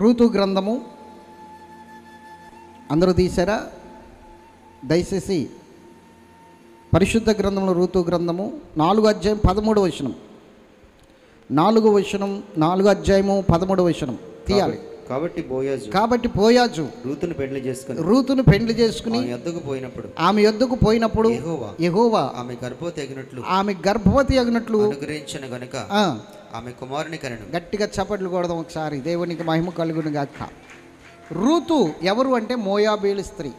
Ruth గ్రంథము అందరూ తీశారా? దయచేసి పరిశుద్ధ గ్రంథంలో రూతు గ్రంథము 4వ అధ్యాయం 13వ వచనం, 4వ వచనం, 4వ అధ్యాయము 13వ వచనం తీయాలి. కాబట్టి బోయాజు రూతును పెండ్లి చేసుకుని ఆమె యొద్దకు పోయినప్పుడు యెహోవా ఆమె గర్భవతి అగినట్లు అనుగ్రహించెను గనుక ఆమె కుమారుని కనెను. గట్టిగా చప్పట్లు కొడదాం ఒకసారి. దేవునికి మహిమ కలుగును గాక. రూతు ఎవరు అంటే మోయాబీల స్త్రీ.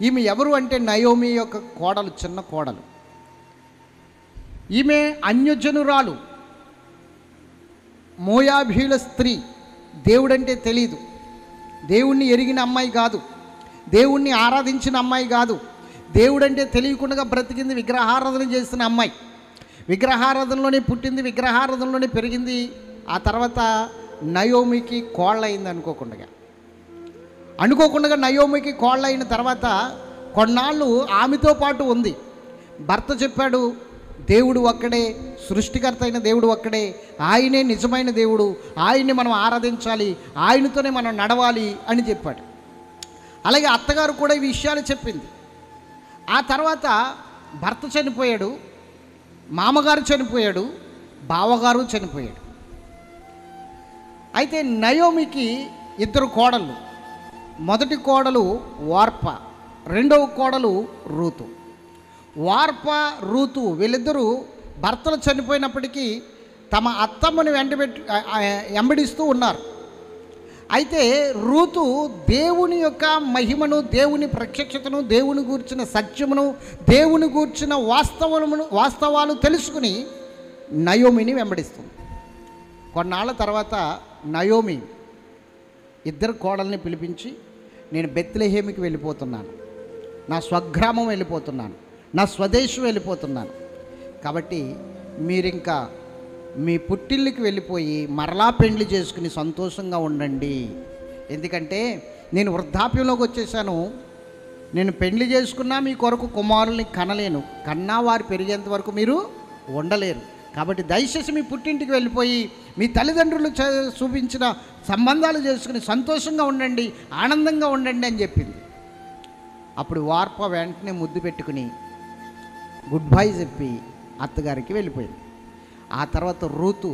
ఈమె ఎవరు అంటే నయోమి యొక్క కోడలు, చిన్న కోడలు. ఈమె అన్యజనురాలు, మోయాబీల స్త్రీ. దేవుడంటే తెలీదు, దేవుణ్ణి ఎరిగిన అమ్మాయి కాదు, దేవుణ్ణి ఆరాధించిన అమ్మాయి కాదు. దేవుడంటే తెలియకుండా బ్రతికింది, విగ్రహారాధన చేసిన అమ్మాయి. విగ్రహారాధనలోనే పుట్టింది, విగ్రహారాధనలోనే పెరిగింది. ఆ తర్వాత నయోమికి కోళ్ళయింది. అనుకోకుండా నయోమికి కోళ్ళయిన తర్వాత కొన్నాళ్ళు ఆమెతో పాటు ఉంది. భర్త చెప్పాడు, దేవుడు ఒక్కడే, సృష్టికర్త అయిన దేవుడు ఒక్కడే, ఆయనే నిజమైన దేవుడు, ఆయన్ని మనం ఆరాధించాలి, ఆయనతోనే మనం నడవాలి అని చెప్పాడు. అలాగే అత్తగారు కూడా ఈ విషయాలు చెప్పింది. ఆ తర్వాత భర్త చనిపోయాడు, మామగారు చనిపోయాడు, బావగారు చనిపోయాడు. అయితే నయోమికి 2 కోడళ్ళు. మొదటి కోడలు వార్ప, రెండవ కోడలు రూతు. వార్ప, రూతు వీళ్ళిద్దరూ భర్తలు చనిపోయినప్పటికీ తమ అత్తమ్మని వెంబడిస్తూ ఉన్నారు. అయితే రూతు దేవుని యొక్క మహిమను, దేవుని ప్రత్యక్షతను, దేవుని గూర్చిన సత్యమును, దేవుని గూర్చిన వాస్తవాలు తెలుసుకుని నయోమిని వెంబడిస్తుంది. కొన్నాళ్ళ తర్వాత నయోమి 2 కోడల్ని పిలిపించి, నేను బెత్లెహేమికి వెళ్ళిపోతున్నాను, నా స్వగ్రామం వెళ్ళిపోతున్నాను, నా స్వదేశం వెళ్ళిపోతున్నాను, కాబట్టి మీరింకా మీ పుట్టిల్లికి వెళ్ళిపోయి మరలా పెండ్లి చేసుకుని సంతోషంగా ఉండండి. ఎందుకంటే నేను వృద్ధాప్యంలోకి వచ్చేసాను, నేను పెండ్లి చేసుకున్నా మీ కొరకు కుమారుల్ని కనలేను, కన్నా వారు పెరిగేంత వరకు మీరు ఉండలేరు. కాబట్టి దయచేసి మీ పుట్టింటికి వెళ్ళిపోయి మీ తల్లిదండ్రులు చూపించిన సంబంధాలు చేసుకుని సంతోషంగా ఉండండి, ఆనందంగా ఉండండి అని చెప్పింది. అప్పుడు వార్ప వెంటనే ముద్దు పెట్టుకుని గుడ్ బై చెప్పి అత్తగారికి వెళ్ళిపోయింది. ఆ తర్వాత రూతు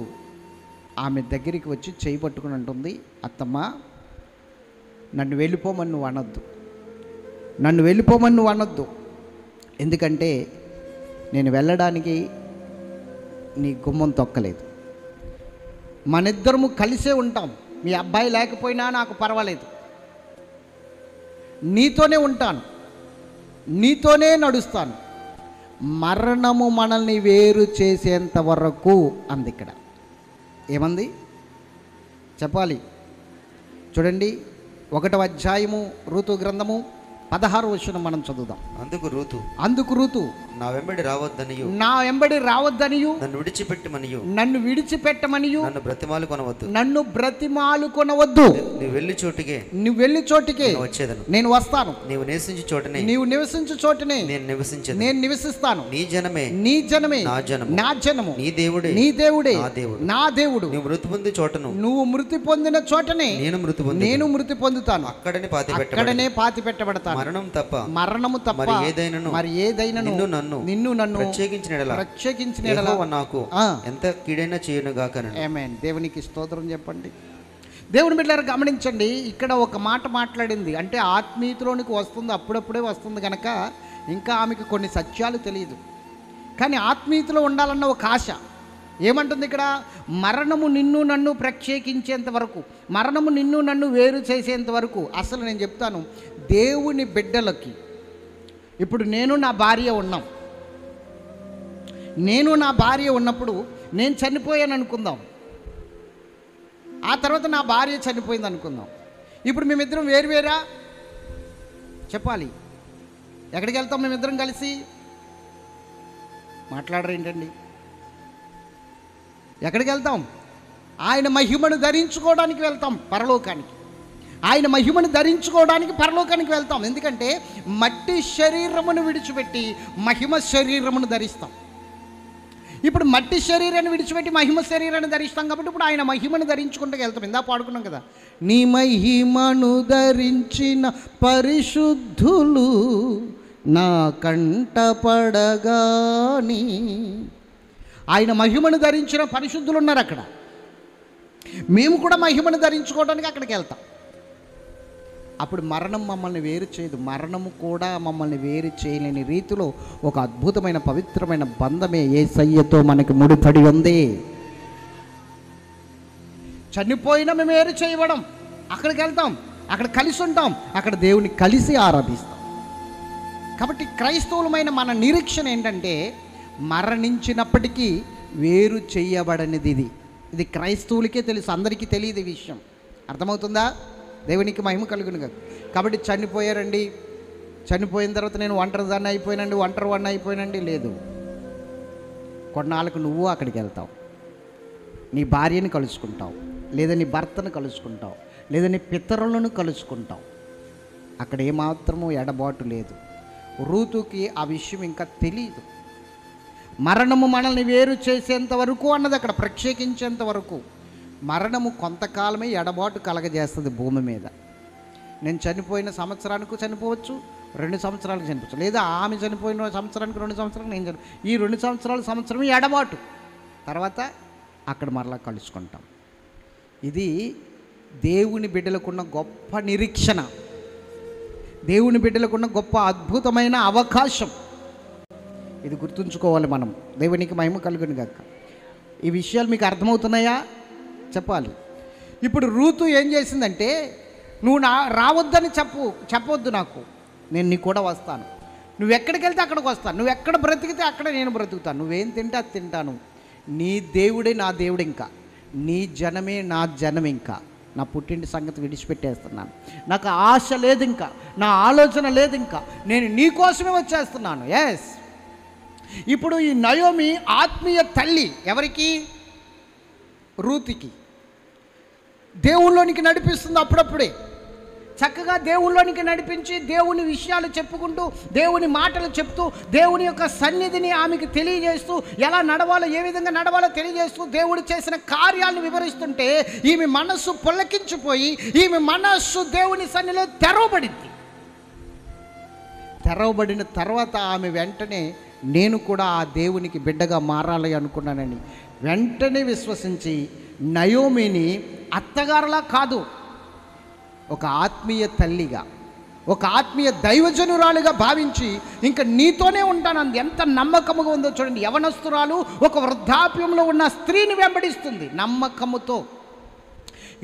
ఆమె దగ్గరికి వచ్చి చేయి పట్టుకుని అంటుంది, అత్తమ్మ నన్ను వెళ్ళిపోమని నువ్వు అనొద్దు, నన్ను వెళ్ళిపోమని నువ్వు అనొద్దు. ఎందుకంటే నేను వెళ్ళడానికి నీ గుమ్మం తొక్కలేదు, మనిద్దరము కలిసే ఉంటాం, మీ అబ్బాయి లేకపోయినా నాకు పర్వాలేదు, నీతోనే ఉంటాను, నీతోనే నడుస్తాను, మరణము మనల్ని వేరు చేసేంత వరకు అంది. ఇక్కడ ఏమంది చెప్పాలి చూడండి. 1వ అధ్యాయము రూతు గ్రంథము 16వ వచనం మనం చదువుదాం. అందుకు రూతు నా వెంబడి రావద్దనియు నన్ను విడిచిపెట్టమనియు నన్ను బ్రతిమాలుకొనవద్దు. నువ్వు వెళ్ళి చోటికే నేను వస్తాను, నీవు నివసించు చోటనే నేను నివసిస్తాను. నీ జనమే నా జనము, నీ దేవుడే నా దేవుడు. నువ్వు మృతి పొందిన చోటనే నేను మృతి పొందుతాను, అక్కడనే పాతి పెట్టబడతాను. మరణము తప్ప మరి ఏదైనాను నిన్ను నన్ను ప్రత్యేకించిన నాకు ఎంత కీడైనా చేయనుగాక. ఆమేన్. దేవునికి స్తోత్రం చెప్పండి. దేవుని బిడ్డలారా గమనించండి, ఇక్కడ ఒక మాట మాట్లాడింది అంటే ఆత్మీయతలోనికి వస్తుంది, అప్పుడప్పుడే వస్తుంది కనుక ఇంకా ఆమెకు కొన్ని సత్యాలు తెలియదు. కానీ ఆత్మీయతలో ఉండాలన్న ఒక ఆశ. ఏమంటుంది ఇక్కడ? మరణము నిన్ను నన్ను ప్రత్యేకించేంత వరకు, మరణము నిన్ను నన్ను వేరు చేసేంత వరకు. అసలు నేను చెప్తాను, దేవుని బిడ్డలకి ఇప్పుడు నేను నా భార్య ఉన్నప్పుడు నేను చనిపోయాను అనుకుందాం, ఆ తర్వాత నా భార్య చనిపోయింది అనుకుందాం. ఇప్పుడు మేమిద్దరం వేరువేరా? చెప్పాలి. ఎక్కడికి వెళ్తాం మేమిద్దరం కలిసి? మాట్లాడరు ఏంటండి? ఎక్కడికి వెళ్తాం? ఆయన మహిమను ధరించుకోవడానికి వెళ్తాం పరలోకానికి. ఆయన మహిమను ధరించుకోవడానికి పరలోకానికి వెళ్తాం. ఎందుకంటే మట్టి శరీరమును విడిచిపెట్టి మహిమ శరీరమును ధరిస్తాం. ఇప్పుడు మట్టి శరీరాన్ని విడిచిపెట్టి మహిమ శరీరాన్ని ధరిస్తాం కాబట్టి ఇప్పుడు ఆయన మహిమను ధరించుకుంటూ వెళ్తాం. ఇందా పాడుకున్నాం కదా, నీ మహిమను ధరించిన పరిశుద్ధులు నా కంటపడగాని. ఆయన మహిమను ధరించిన పరిశుద్ధులు ఉన్నారు అక్కడ. మేము కూడా మహిమను ధరించుకోవడానికి అక్కడికి వెళ్తాం. అప్పుడు మరణం మమ్మల్ని వేరు చేయదు. మరణము కూడా మమ్మల్ని వేరు చేయలేని రీతిలో ఒక అద్భుతమైన పవిత్రమైన బంధమే యేసయ్యతో మనకి ముడిపడి ఉంది. చనిపోయినా మేము వేరు చేయబడం, అక్కడికి వెళ్తాం, అక్కడ కలిసి ఉంటాం, అక్కడ దేవుని కలిసి ఆరాధిస్తాం. కాబట్టి క్రైస్తవులమైన మన నిరీక్షణ ఏంటంటే మరణించినప్పటికీ వేరు చేయబడనిది. ఇది క్రైస్తవులకే తెలుసు, అందరికీ తెలియదు ఈ విషయం. అర్థమవుతుందా? దేవునికి మహిమ కలుగును కదా. కాబట్టి చనిపోయారండి, చనిపోయిన తర్వాత నేను ఒంటరిదాన్ని అయిపోయినండి, ఒంటరి వాడిని అయిపోయినండి లేదు. కొన్నాళ్ళకు నువ్వు అక్కడికి వెళ్తావు, నీ భార్యని కలుసుకుంటావు, లేదా నీ భర్తను కలుసుకుంటావు, లేదా నీ పితరులను కలుసుకుంటావు. అక్కడ ఏమాత్రము ఎడబాటు లేదు. రూతుకి ఆ విషయం ఇంకా తెలియదు. మరణము మనల్ని వేరు చేసేంత వరకు అన్నది అక్కడ ప్రక్షేపించేంత వరకు. మరణము కొంతకాలమే ఎడబాటు కలగజేస్తుంది భూమి మీద. నేను చనిపోయిన సంవత్సరానికి చనిపోవచ్చు, 2 సంవత్సరాలకు చనిపోవచ్చు, లేదా ఆమె చనిపోయిన సంవత్సరానికి 2 సంవత్సరాలకు నేను ఈ 2 సంవత్సరాల సంవత్సరం ఎడబాటు. తర్వాత అక్కడ మరలా కలుసుకుంటాం. ఇది దేవుని బిడ్డలకున్న గొప్ప నిరీక్షణ, దేవుని బిడ్డలకున్న గొప్ప అద్భుతమైన అవకాశం. ఇది గుర్తుంచుకోవాలి మనం. దేవునికి మహిమ కలుగును గాక. ఈ విషయాలు మీకు అర్థమవుతున్నాయా? చెప్పాలి. ఇప్పుడు రూతు ఏం చేసిందంటే, నువ్వు రావద్దని చెప్పవద్దు, నాకు నేను నీ కూడా వస్తాను, నువ్వు ఎక్కడికి వెళ్తే అక్కడికి వస్తాను, నువ్వు ఎక్కడ బ్రతికితే అక్కడ నేను బ్రతుకుతాను, నువ్వేం తింటే అది తింటాను, నీ దేవుడే నా దేవుడు, ఇంకా నీ జనమే నా జనం, ఇంకా నా పుట్టింటి సంగతి విడిచిపెట్టేస్తున్నాను, నాకు ఆశ లేదు, ఇంకా నా ఆలోచన లేదు, ఇంకా నేను నీ కోసమే వచ్చేస్తున్నాను. ఎస్. ఇప్పుడు ఈ నయోమి ఆత్మీయ తల్లి ఎవరికి? రూతుకి. దేవుళ్ళలోనికి నడిపిస్తుంది. అప్పుడప్పుడే చక్కగా దేవుళ్ళలోనికి నడిపించి దేవుని విషయాలు చెప్పుకుంటూ, దేవుని మాటలు చెప్తూ, దేవుని యొక్క సన్నిధిని ఆమెకు తెలియజేస్తూ, ఎలా నడవాలో, ఏ విధంగా నడవాలో తెలియజేస్తూ, దేవుడు చేసిన కార్యాలను వివరిస్తుంటే ఈమె మనస్సు పొల్లకించిపోయి, ఈమె మనస్సు దేవుని సన్నిధిలో తెరవబడింది. తెరవబడిన తర్వాత ఆమె వెంటనే నేను కూడా ఆ దేవునికి బిడ్డగా మారాలి అనుకున్నానని వెంటనే విశ్వసించి నయోమిని అత్తగారులా కాదు, ఒక ఆత్మీయ తల్లిగా, ఒక ఆత్మీయ దైవజనురాలుగా భావించి ఇంకా నీతోనే ఉంటాను అంది. ఎంత నమ్మకముగా ఉందో చూడండి. యవనస్తురాలు ఒక వృద్ధాప్యంలో ఉన్న స్త్రీని వెంబడిస్తుంది నమ్మకముతో.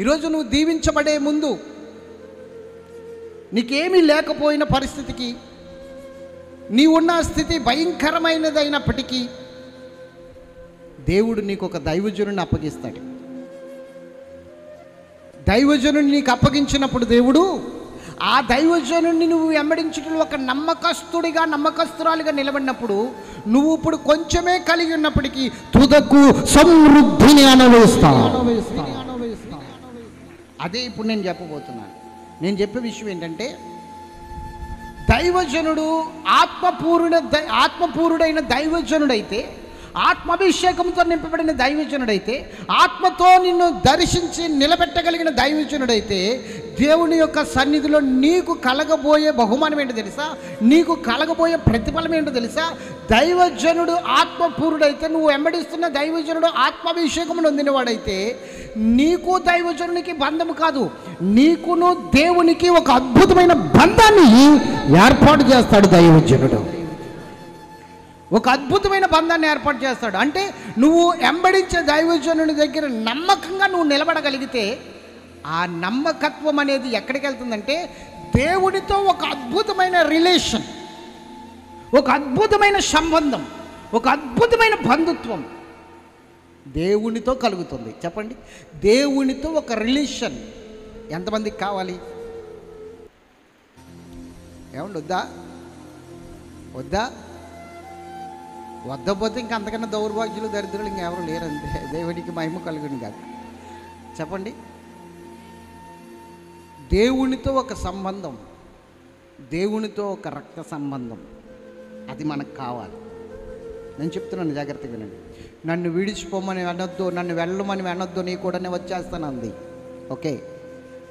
ఈరోజు నువ్వు దీవించబడే ముందు నీకేమీ లేకపోయిన పరిస్థితికి, నీ ఉన్న స్థితి భయంకరమైనదైనప్పటికీ దేవుడు నీకు ఒక దైవజనుడిని అప్పగిస్తాడు. దైవజనుడిని నీకు అప్పగించినప్పుడు దేవుడు ఆ దైవజనుడిని నువ్వు వెంబడించడంలో ఒక నమ్మకస్తుడిగా, నమ్మకస్తురాలిగా నిలబడినప్పుడు నువ్వు ఇప్పుడు కొంచెమే కలిగి ఉన్నప్పటికీ తుదకు సమృద్ధిని అనుభవిస్తావు. అదే ఇప్పుడు నేను చెప్పబోతున్నాను. నేను చెప్పే విషయం ఏంటంటే, దైవజనుడు ఆత్మపూరుడైన దైవజనుడైతే, ఆత్మాభిషేకంతో నింపబడిన దైవజనుడైతే, ఆత్మతో నిన్ను దర్శించి నిలబెట్టగలిగిన దైవజనుడైతే, దేవుని యొక్క సన్నిధిలో నీకు కలగబోయే బహుమానం ఏంటో తెలుసా? నీకు కలగబోయే ప్రతిఫలం ఏంటో తెలుసా? దైవజనుడు ఆత్మపూరుడైతే, నువ్వు వెంబడిస్తున్న దైవజనుడు ఆత్మాభిషేకం నొందినవాడైతే, నీకు దైవజనునికి బంధం కాదు, నీకును దేవునికి ఒక అద్భుతమైన బంధాన్ని ఏర్పాటు చేస్తాడు దైవజనుడు. ఒక అద్భుతమైన బంధాన్ని ఏర్పాటు చేస్తాడు. అంటే నువ్వు వెంబడించే దైవజనుని దగ్గర నమ్మకంగా నువ్వు నిలబడగలిగితే, ఆ నమ్మకత్వం అనేది ఎక్కడికి వెళ్తుందంటే దేవునితో ఒక అద్భుతమైన రిలేషన్, ఒక అద్భుతమైన సంబంధం, ఒక అద్భుతమైన బంధుత్వం దేవునితో కలుగుతుంది. చెప్పండి, దేవునితో ఒక రిలేషన్ ఎంతమందికి కావాలి? ఏమండి, వద్దా? వద్దపోతే ఇంకా అంతకన్నా దౌర్భాగ్యులు, దరిద్రులు ఇంకెవరు లేరంతే. దేవునికి మహిమ కలుగును కాదు. చెప్పండి, దేవునితో ఒక సంబంధం, దేవునితో ఒక రక్త సంబంధం, అది మనకు కావాలి. నేను చెప్తున్నాను, జాగ్రత్తగా వినండి. నన్ను విడిచిపోమని అనొద్దు, నన్ను వెళ్ళమని అనొద్దు, నీ కూడా నేను వచ్చేస్తాను అంది. ఓకే,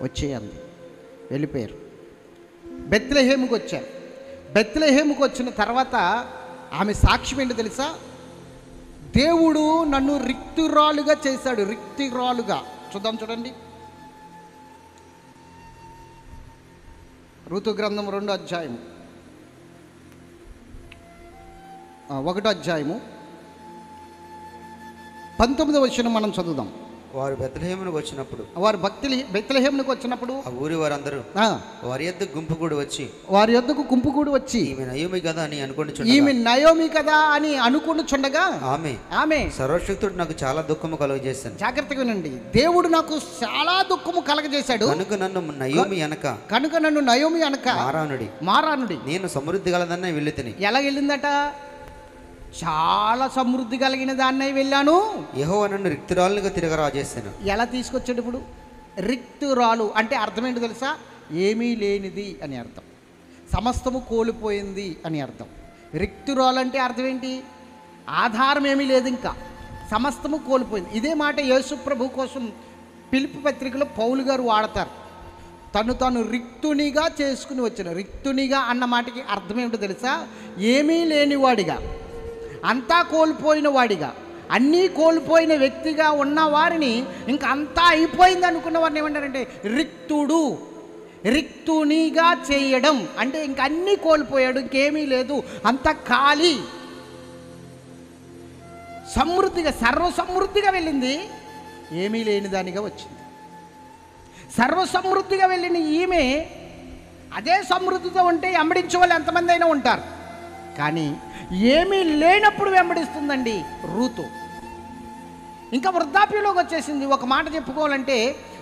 వచ్చేయంది. వెళ్ళిపోయారు. బెత్లెహేముకి వచ్చారు. బెత్లెహేముకి వచ్చిన తర్వాత ఆమె సాక్ష్యం ఏంటో తెలుసా? దేవుడు నన్ను రిక్తురాలుగా చేశాడు. రిక్తురాలుగా చూద్దాం, చూడండి. ఋతు గ్రంథం 2వ అధ్యాయము 1వ అధ్యాయము 19వ వచనం మనం చదువుదాం. వారు బెత్లెహేమునకు వచ్చినప్పుడు, వారు బెత్లెహేమునకు వచ్చినప్పుడు ఆ ఊరి వారందరూ వారి యొద్దకు గుంపు కూడి వచ్చి ఈమె నయోమి కదా అని అనుకుంటుచుండగా ఆమె సర్వశక్తుడు నాకు చాలా దుఃఖము కలుగజేశాను. జాగ్రత్తగా వినండి. దేవుడు నాకు చాలా దుఃఖము కలగజేశాడు. కనుక నన్ను నయోమి అనక మారానుడి నేను సమృద్ధి గలదన్న వెళ్ళి తిని. ఎలా వెళ్ళిందట? చాలా సమృద్ధి కలిగిన దాన్ని వెళ్ళాను. యెహోవా నన్ను రిక్తురాలుగా తిరగరాజేశాను. ఎలా తీసుకొచ్చాడు ఇప్పుడు? రిక్తురాలు అంటే అర్థం ఏంటో తెలుసా? ఏమీ లేనిది అని అర్థం, సమస్తము కోల్పోయింది అని అర్థం. రిక్తురాలు అంటే అర్థం ఏంటి? ఆధారం ఏమీ లేదు, ఇంకా సమస్తము కోల్పోయింది. ఇదే మాట యేసు ప్రభు కోసం పిలుపు పత్రికలో పౌలు గారు వాడతారు. తను రిక్తునిగా చేసుకుని వచ్చిన. రిక్తునిగా అన్న మాటకి అర్థం ఏమిటో తెలుసా? ఏమీ లేనివాడిగా, అంతా కోల్పోయిన వాడిగా, అన్నీ కోల్పోయిన వ్యక్తిగా ఉన్న వారిని ఇంకా అంతా అయిపోయింది అనుకున్న వారిని ఏమంటారంటే రిక్తుడు. రిక్తునిగా చేయడం అంటే ఇంక అన్నీ కోల్పోయాడు, ఇంకేమీ లేదు, అంత ఖాళీ. సమృద్ధిగా, సర్వసమృద్ధిగా వెళ్ళింది, ఏమీ లేని దానిగా వచ్చింది. సర్వసమృద్ధిగా వెళ్ళిన ఈమె అదే సమృద్ధితో ఉంటే వెంబడించే వాళ్ళు ఎంతమంది అయినా ఉంటారు, కానీ ఏమీ లేనప్పుడు వెంబడిస్తుందండి రూతు. ఇంకా వృద్ధాప్యంలోకి వచ్చేసింది. ఒక మాట చెప్పుకోవాలంటే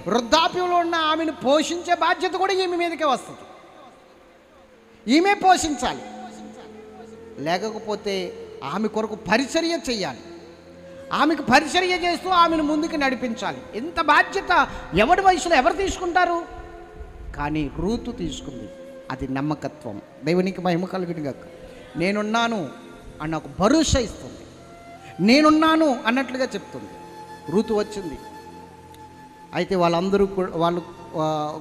వృద్ధాప్యంలో ఉన్న ఆమెను పోషించే బాధ్యత కూడా ఈమె మీదకే వస్తుంది. ఈమె పోషించాలి, లేకపోతే ఆమె కొరకు పరిచర్య చేయాలి. ఆమెకు పరిచర్య చేస్తూ ఆమెను ముందుకు నడిపించాలి. ఇంత బాధ్యత ఎవరి వయసులో ఎవరు తీసుకుంటారు? కానీ రూతు తీసుకుంది. అది నమ్మకత్వం. దేవునికి మహిమ కలుగునుగాక. నేనున్నాను అన్న ఒక భరోసా ఇస్తుంది. నేనున్నాను అన్నట్లుగా చెప్తుంది. రూతు వచ్చింది. అయితే వాళ్ళు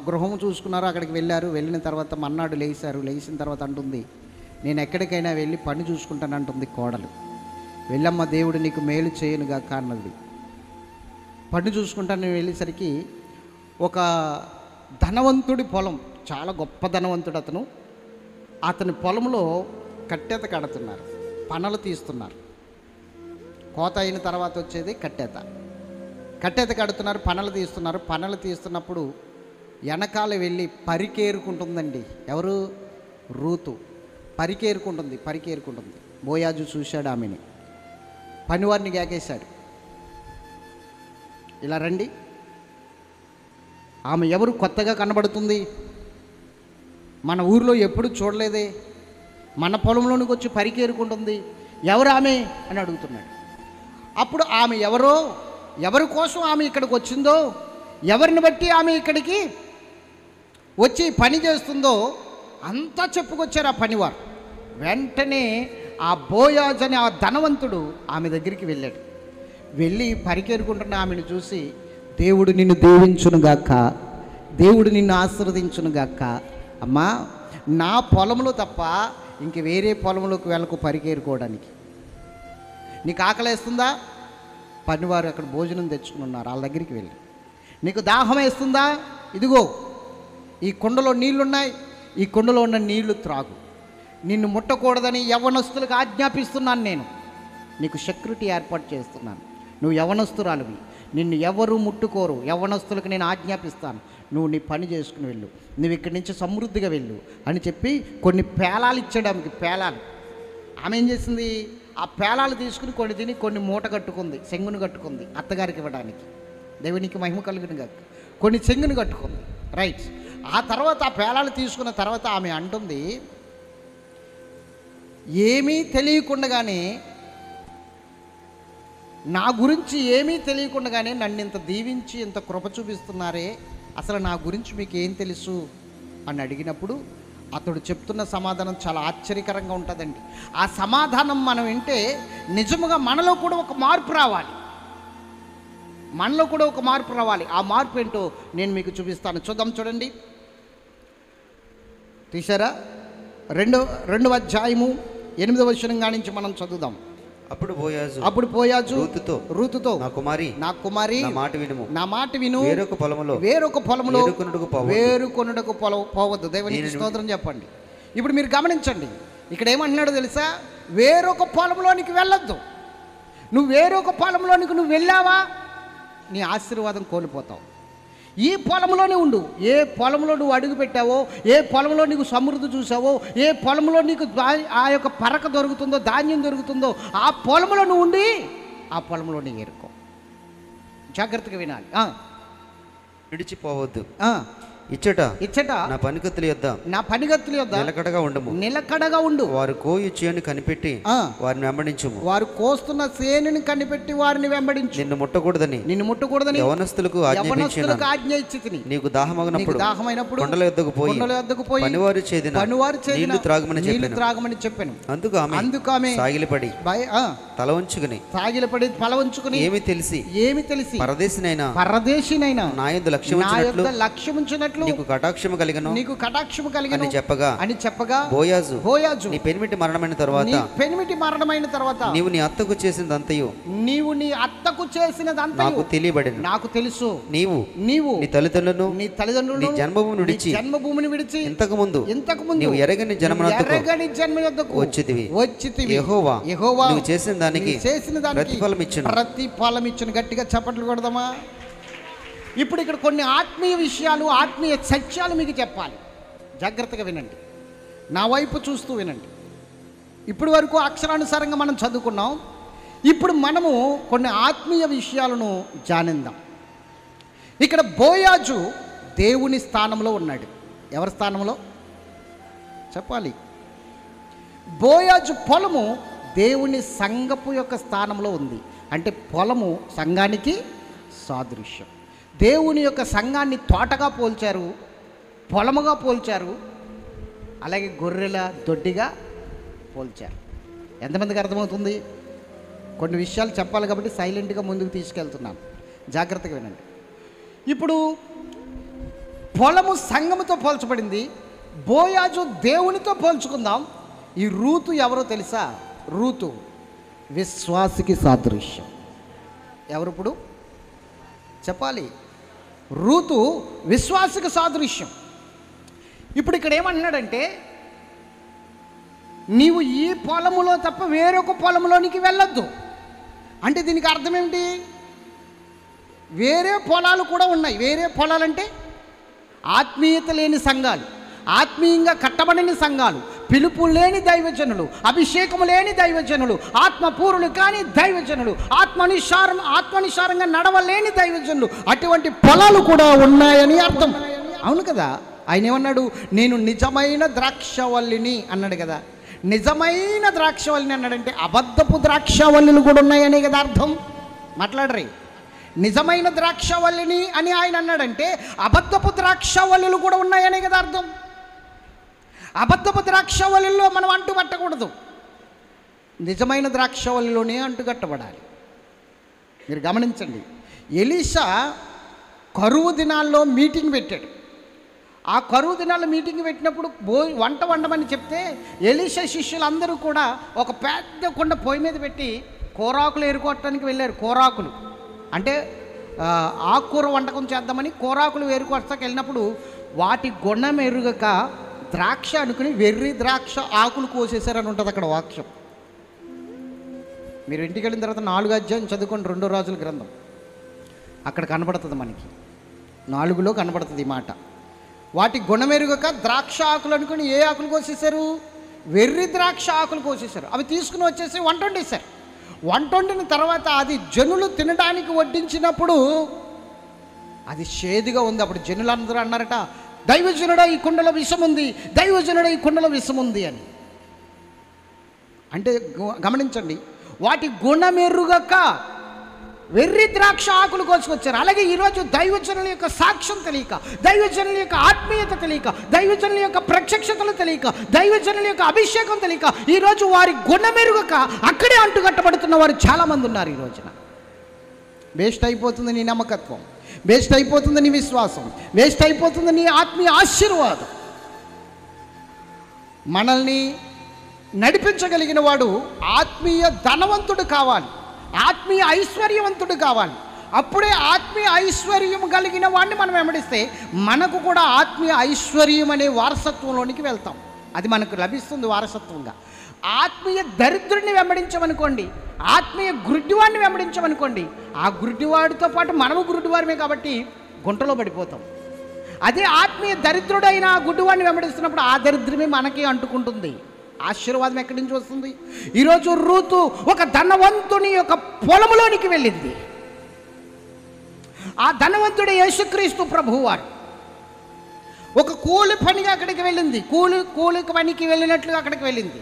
గృహం చూసుకున్నారు, అక్కడికి వెళ్ళారు. వెళ్ళిన తర్వాత మన్నాడు లేచారు. లేచిన తర్వాత అంటుంది, నేను ఎక్కడికైనా వెళ్ళి పని చూసుకుంటాను అంటుంది కోడలు. వెళ్ళమ్మ, దేవుడు నీకు మేలు చేయనుగా అన్నది. పని చూసుకుంటాను. నేను వెళ్ళేసరికి ఒక ధనవంతుడి పొలం, చాలా గొప్ప ధనవంతుడు అతని పొలంలో కట్టెత కడుతున్నారు, పనలు తీస్తున్నారు. కోత అయిన తర్వాత వచ్చేది కట్టెత కడుతున్నారు, పనలు తీస్తున్నారు. పనలు తీస్తున్నప్పుడు వెనకాల వెళ్ళి పరికేరుకుంటుందండి. ఎవరు? రూతు. పరికేరుకుంటుంది. బోయాజు చూశాడు ఆమెని, పనివారిని గాకేశాడు, ఇలా రండి. ఆమె ఎవరు? కొత్తగా కనబడుతుంది, మన ఊరిలో ఎప్పుడు చూడలేదే, మన పొలంలోనికి వచ్చి పరికేరుకుంటుంది, ఎవరు ఆమె అని అడుగుతున్నాడు. అప్పుడు ఆమె ఎవరో, ఎవరి కోసం ఆమె ఇక్కడికి వచ్చిందో, ఎవరిని బట్టి ఆమె ఇక్కడికి వచ్చి పని చేస్తుందో అంతా చెప్పుకొచ్చారు ఆ పనివారు. వెంటనే ఆ బోయాజ్ అనే ఆ ధనవంతుడు ఆమె దగ్గరికి వెళ్ళాడు. వెళ్ళి పరికేరుకుంటున్న ఆమెను చూసి, దేవుడు నిన్ను దీవించునుగాక, దేవుడు నిన్ను ఆశీర్వదించునుగాక. అమ్మా, నా పొలంలో తప్ప ఇంక వేరే పొలంలోకి వెళ్ళకు పరికేరుకోవడానికి. నీకు ఆకలేస్తుందా? పనివారు అక్కడ భోజనం తెచ్చుకుని ఉన్నారు, వాళ్ళ దగ్గరికి వెళ్ళి. నీకు దాహం వేస్తుందా? ఇదిగో ఈ కుండలో నీళ్లున్నాయి, ఈ కుండలో ఉన్న నీళ్లు త్రాగు. నిన్ను ముట్టకూడదని యవ్వనస్తులకు ఆజ్ఞాపిస్తున్నాను. నేను నీకు సెక్యూరిటీ ఏర్పాటు చేస్తున్నాను. నువ్వు యవ్వనస్తురాలివి, నిన్ను ఎవరు ముట్టుకోరు, యవ్వనస్తులకు నేను ఆజ్ఞాపిస్తాను. నువ్వు నీ పని చేసుకుని వెళ్ళు, నువ్వు ఇక్కడి నుంచి సమృద్ధిగా వెళ్ళు అని చెప్పి కొన్ని పేలాలు ఇచ్చడానికి. పేలాలు ఆమె ఏం చేసింది? ఆ పేలాలు తీసుకుని కొన్ని తిని కొన్ని మూట కట్టుకుంది, చెంగును కట్టుకుంది అత్తగారికి ఇవ్వడానికి. దేవునికి మహిమ కలుగునుగా. కొన్ని చెంగును కట్టుకుంది, రైట్. ఆ తర్వాత ఆ పేలాలు తీసుకున్న తర్వాత ఆమె అంటుంది, ఏమీ తెలియకుండానే, నా గురించి ఏమీ తెలియకుండానే నన్ను ఇంత దీవించి ఇంత కృప చూపిస్తున్నారే, అసలు నా గురించి మీకు ఏం తెలుసు అని అడిగినప్పుడు అతడు చెప్తున్న సమాధానం చాలా ఆశ్చర్యకరంగా ఉంటుందండి. ఆ సమాధానం మనం వింటే నిజముగా మనలో కూడా ఒక మార్పు రావాలి. మనలో కూడా ఒక మార్పు రావాలి. ఆ మార్పు ఏంటో నేను మీకు చూపిస్తాను. చూద్దాం, చూడండి. తీశారా? రెండవ అధ్యాయము 8వ వచనం నుంచి మనం చదువుదాం. అప్పుడు బోయాజు రూతుతో నా కుమారి నా మాట విను వేరొక పొలములో వేరుకొనుటకు పోవద్దు. దేవునికి స్తోత్రం చెప్పండి. ఇప్పుడు మీరు గమనించండి, ఇక్కడ ఏమంటున్నాడో తెలుసా? వేరొక పొలంలోనికి వెళ్ళొద్దు. నువ్వు వేరొక పొలంలోనికి నువ్వు వెళ్ళావా, నీ ఆశీర్వాదం కోల్పోతావు. ఈ పొలంలోనే ఉండు. ఏ పొలంలో నువ్వు అడుగు పెట్టావో, ఏ పొలంలో నీకు సమృద్ధి చూసావో, ఏ పొలంలో నీకు ఆ యొక్క పరక దొరుకుతుందో, ధాన్యం దొరుకుతుందో, ఆ పొలంలో నువ్వు ఉండి ఆ పొలంలో నీ ఏరుకో. జాగ్రత్తగా వినాలి. విడిచిపోవద్దు. ఇచ్చట నా పనికత్తుల యొద్ద నిలకడగా ఉండు. వారు కోయు చేను కనిపెట్టి వారిని వెంబడించుము. వారు కోస్తున్న సేనుని కనిపెట్టి వారిని వెంబడించు. నిన్ను ముట్టకూడదని యవనస్తులకు ఆజ్ఞ ఇచ్చితిని. నీకు దాహమైనప్పుడు కొండల యొద్దకు పోయి పనివారు చేదిన నీళ్లు త్రాగమని చెప్పాను. అందుకు ఆమె సాగిలపడి తల వంచుకుని ఏమి తెలిసి పరదేశినైనా నా యందు లక్ష్యముంచినట్లు నీకు కటాక్షము కలిగను అని చెప్పగా బోయాజు నీ పెనిమిటి మరణమైన తరువాత నీవు నీ అత్తకు చేసినదంతయు నాకు తెలియబడెను. నాకు తెలుసు. నీవు నీ తల్లిదండ్రులను నీ జన్మభూమిని విడిచి ఇంతకు ముందు నీవు ఎరగని జన్మనొద్దకు వచ్చితివి. యెహోవా నువ్వు చేసిన దానికి ప్రతిఫలం ఇచ్చును. గట్టిగా చప్పట్లు కొడదామా? ఇప్పుడు ఇక్కడ కొన్ని ఆత్మీయ విషయాలు, ఆత్మీయ సత్యాలు మీకు చెప్పాలి. జాగ్రత్తగా వినండి, నా వైపు చూస్తూ వినండి. ఇప్పటి వరకు అక్షరానుసారంగా మనం చదువుకున్నాం. ఇప్పుడు మనము కొన్ని ఆత్మీయ విషయాలను జానిందాం. ఇక్కడ బోయాజు దేవుని స్థానంలో ఉన్నాడు. ఎవరి స్థానంలో చెప్పాలి? బోయాజు పొలము దేవుని సంఘపు యొక్క స్థానంలో ఉంది. అంటే పొలము సంఘానికి సాదృశ్యం. దేవుని యొక్క సంఘాన్ని తోటగా పోల్చారు, పొలముగా పోల్చారు, అలాగే గొర్రెల దొడ్డిగా పోల్చారు. ఎంతమందికి అర్థమవుతుంది? కొన్ని విషయాలు చెప్పాలి కాబట్టి సైలెంట్గా ముందుకు తీసుకెళ్తున్నాను. జాగ్రత్తగా వినండి. ఇప్పుడు పొలము సంఘముతో పోల్చబడింది, బోయాజు దేవునితో పోల్చుకుందాం. ఈ రూతు ఎవరో తెలుసా? రూతు విశ్వాసికి సాదృశ్యం. ఎవరు ఇప్పుడు చెప్పాలి? రూతు విశ్వాసికి సాదృశ్యం. ఇప్పుడు ఇక్కడ ఏమంటున్నాడంటే, నీవు ఈ పొలములో తప్ప వేరొక పొలంలోనికి వెళ్ళొద్దు. అంటే దీనికి అర్థం ఏమిటి? వేరే పొలాలు కూడా ఉన్నాయి. వేరే పొలాలంటే ఆత్మీయత లేని సంఘాలు, ఆత్మీయంగా కట్టబడిన సంఘాలు, పిలుపు లేని దైవజనులు, అభిషేకము లేని దైవజనులు, ఆత్మపూరులు కాని దైవజనులు, ఆత్మానుసారంగా నడవలేని దైవజనులు, అటువంటి పొలాలు కూడా ఉన్నాయని అర్థం. అవును కదా? ఆయన ఏమన్నాడు? నేను నిజమైన ద్రాక్షవల్లిని అన్నాడు కదా. నిజమైన ద్రాక్షవల్లిని అన్నాడంటే అబద్ధపు ద్రాక్షవల్లులు కూడా ఉన్నాయనే కదా అర్థం. మాట్లాడరే. నిజమైన ద్రాక్షవల్లిని అని ఆయన అన్నాడంటే అబద్ధపు ద్రాక్షవల్లులు కూడా ఉన్నాయనే కదా అర్థం. అబద్ధపు ద్రాక్షవల్లిలో మనం అంటు పట్టకూడదు, నిజమైన ద్రాక్షవల్లిలోనే అంటుకట్టబడాలి. మీరు గమనించండి, ఎలీషా కరువు దినాల్లో మీటింగ్ పెట్టాడు. ఆ కరువు దినాల్లో మీటింగ్ పెట్టినప్పుడు వంట వండమని చెప్తే ఎలీషా శిష్యులందరూ కూడా ఒక పెద్ద కొండ పొయ్యి మీద పెట్టి కూరాకులు ఏరుకోవటానికి వెళ్ళారు. కూరాకులు అంటే ఆకుకూర వంటకం చేద్దామని కూరాకులు ఏరుకోవటానికి వెళ్ళినప్పుడు వాటి గుణం ఎరుగక ద్రాక్ష అనుకుని వెర్రి ద్రాక్ష ఆకులు కోసేశారని ఉంటుంది అక్కడ వాక్యం. మీరు ఇంటికి వెళ్ళిన తర్వాత 4వ అధ్యాయం చదువుకొని 2వ రాజుల గ్రంథం అక్కడ కనబడుతుంది, మనకి 4లో కనబడుతుంది ఈ మాట. వాటి గుణమెరుగక ద్రాక్ష ఆకులు అనుకుని ఏ ఆకులు కోసేశారు? వెర్రి ద్రాక్ష ఆకులు కోసేశారు. అవి తీసుకుని వచ్చేసి వంట వండేశారు. వంట వండిన తర్వాత అది జనులు తినడానికి వడ్డించినప్పుడు అది చేదుగా ఉంది. అప్పుడు జనులందరూ అన్నారట, దైవజనుడా ఈ కుండలో విషం ఉంది, దైవజనుడా ఈ కుండలో విషం ఉంది అని. అంటే గమనించండి, వాటి గుణమెరుగక వెర్రి ద్రాక్ష ఆకులు కోసుకొచ్చారు. అలాగే ఈరోజు దైవజనుల యొక్క సాక్ష్యం తెలియక, దైవజనుల యొక్క ఆత్మీయత తెలియక, దైవజనుల యొక్క ప్రత్యక్షతలు తెలియక, దైవజనుల యొక్క అభిషేకం తెలియక ఈరోజు వారి గుణమెరుగక అక్కడే అంటుకట్టబడుతున్న వారు చాలామంది ఉన్నారు. ఈ రోజున వేస్ట్ అయిపోతుంది నీ నమ్మకత్వం, వేస్ట్ అయిపోతుంది నీ విశ్వాసం, వేస్ట్ అయిపోతుంది నీ ఆత్మీయ ఆశీర్వాదం. మనల్ని నడిపించగలిగిన వాడు ఆత్మీయ ధనవంతుడు కావాలి, ఆత్మీయ ఐశ్వర్యవంతుడు కావాలి. అప్పుడే ఆత్మీయ ఐశ్వర్యం కలిగిన వాడిని మనం వెంబడిస్తే మనకు కూడా ఆత్మీయ ఐశ్వర్యం అనే వారసత్వంలోనికి వెళ్తాం. అది మనకు లభిస్తుంది వారసత్వంగా. ఆత్మీయ దరిద్రుడిని వెంబడించమనుకోండి, ఆత్మీయ గుడ్డివాడిని వెంబడించమనుకోండి, ఆ గుడ్డివాడితో పాటు మనము గుడ్డివారమే కాబట్టి గుంటలో పడిపోతాం. అదే ఆత్మీయ దరిద్రుడైన ఆ గుడ్డివాడిని వెంబడిస్తున్నప్పుడు ఆ దరిద్రమే మనకి అంటుకుంటుంది. ఆశీర్వాదం ఎక్కడి నుంచి వస్తుంది? ఈరోజు రూతు ఒక ధనవంతుని యొక్క పొలంలోనికి వెళ్ళింది. ఆ ధనవంతుడు యేసుక్రీస్తు ప్రభువారు. ఒక కూలి పనిగా అక్కడికి వెళ్ళింది, కూలి పనికి వెళ్ళినట్లుగా అక్కడికి వెళ్ళింది.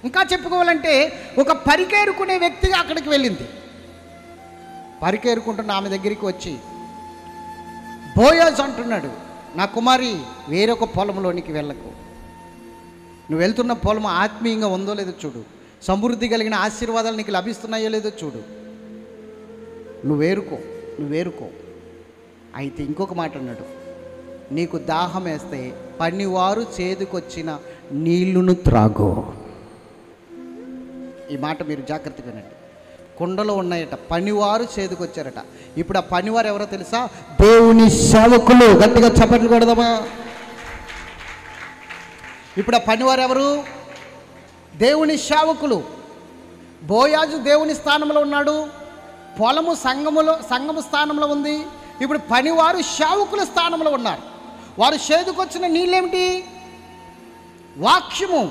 ఇంకా చెప్పుకోవాలంటే ఒక పరికేరుకునే వ్యక్తిగా అక్కడికి వెళ్ళింది. పరికేరుకుంటున్న ఆమె దగ్గరికి వచ్చి బోయాజ్ అంటున్నాడు, నా కుమారి వేరొక పొలంలోనికి వెళ్ళకు, నువ్వు వెళ్తున్న పొలం ఆత్మీయంగా ఉందో లేదో చూడు, సమృద్ధి కలిగిన ఆశీర్వాదాలు నీకు లభిస్తున్నాయో లేదో చూడు, నువ్వేరుకో. అయితే ఇంకొక మాట అన్నాడు, నీకు దాహం వేస్తే పనివారు చేదుకొచ్చిన నీళ్లును త్రాగు. ఈ మాట మీరు జాగ్రత్తగా వినండి. కుండలో ఉన్నాయట, పనివారు చేదుకొచ్చారట. ఇప్పుడు ఆ పనివారు ఎవరో తెలుసా? దేవుని సేవకులు. గట్టిగా చప్పట్లు కొడదామా? ఇప్పుడు ఆ పనివారు ఎవరు? దేవుని సేవకులు. బోయాజు దేవుని స్థానంలో ఉన్నాడు, పొలము సంఘము స్థానంలో ఉంది. ఇప్పుడు పనివారు సేవకుల స్థానంలో ఉన్నారు. వారు చేదుకొచ్చిన నీళ్ళేమిటి? వాక్యము.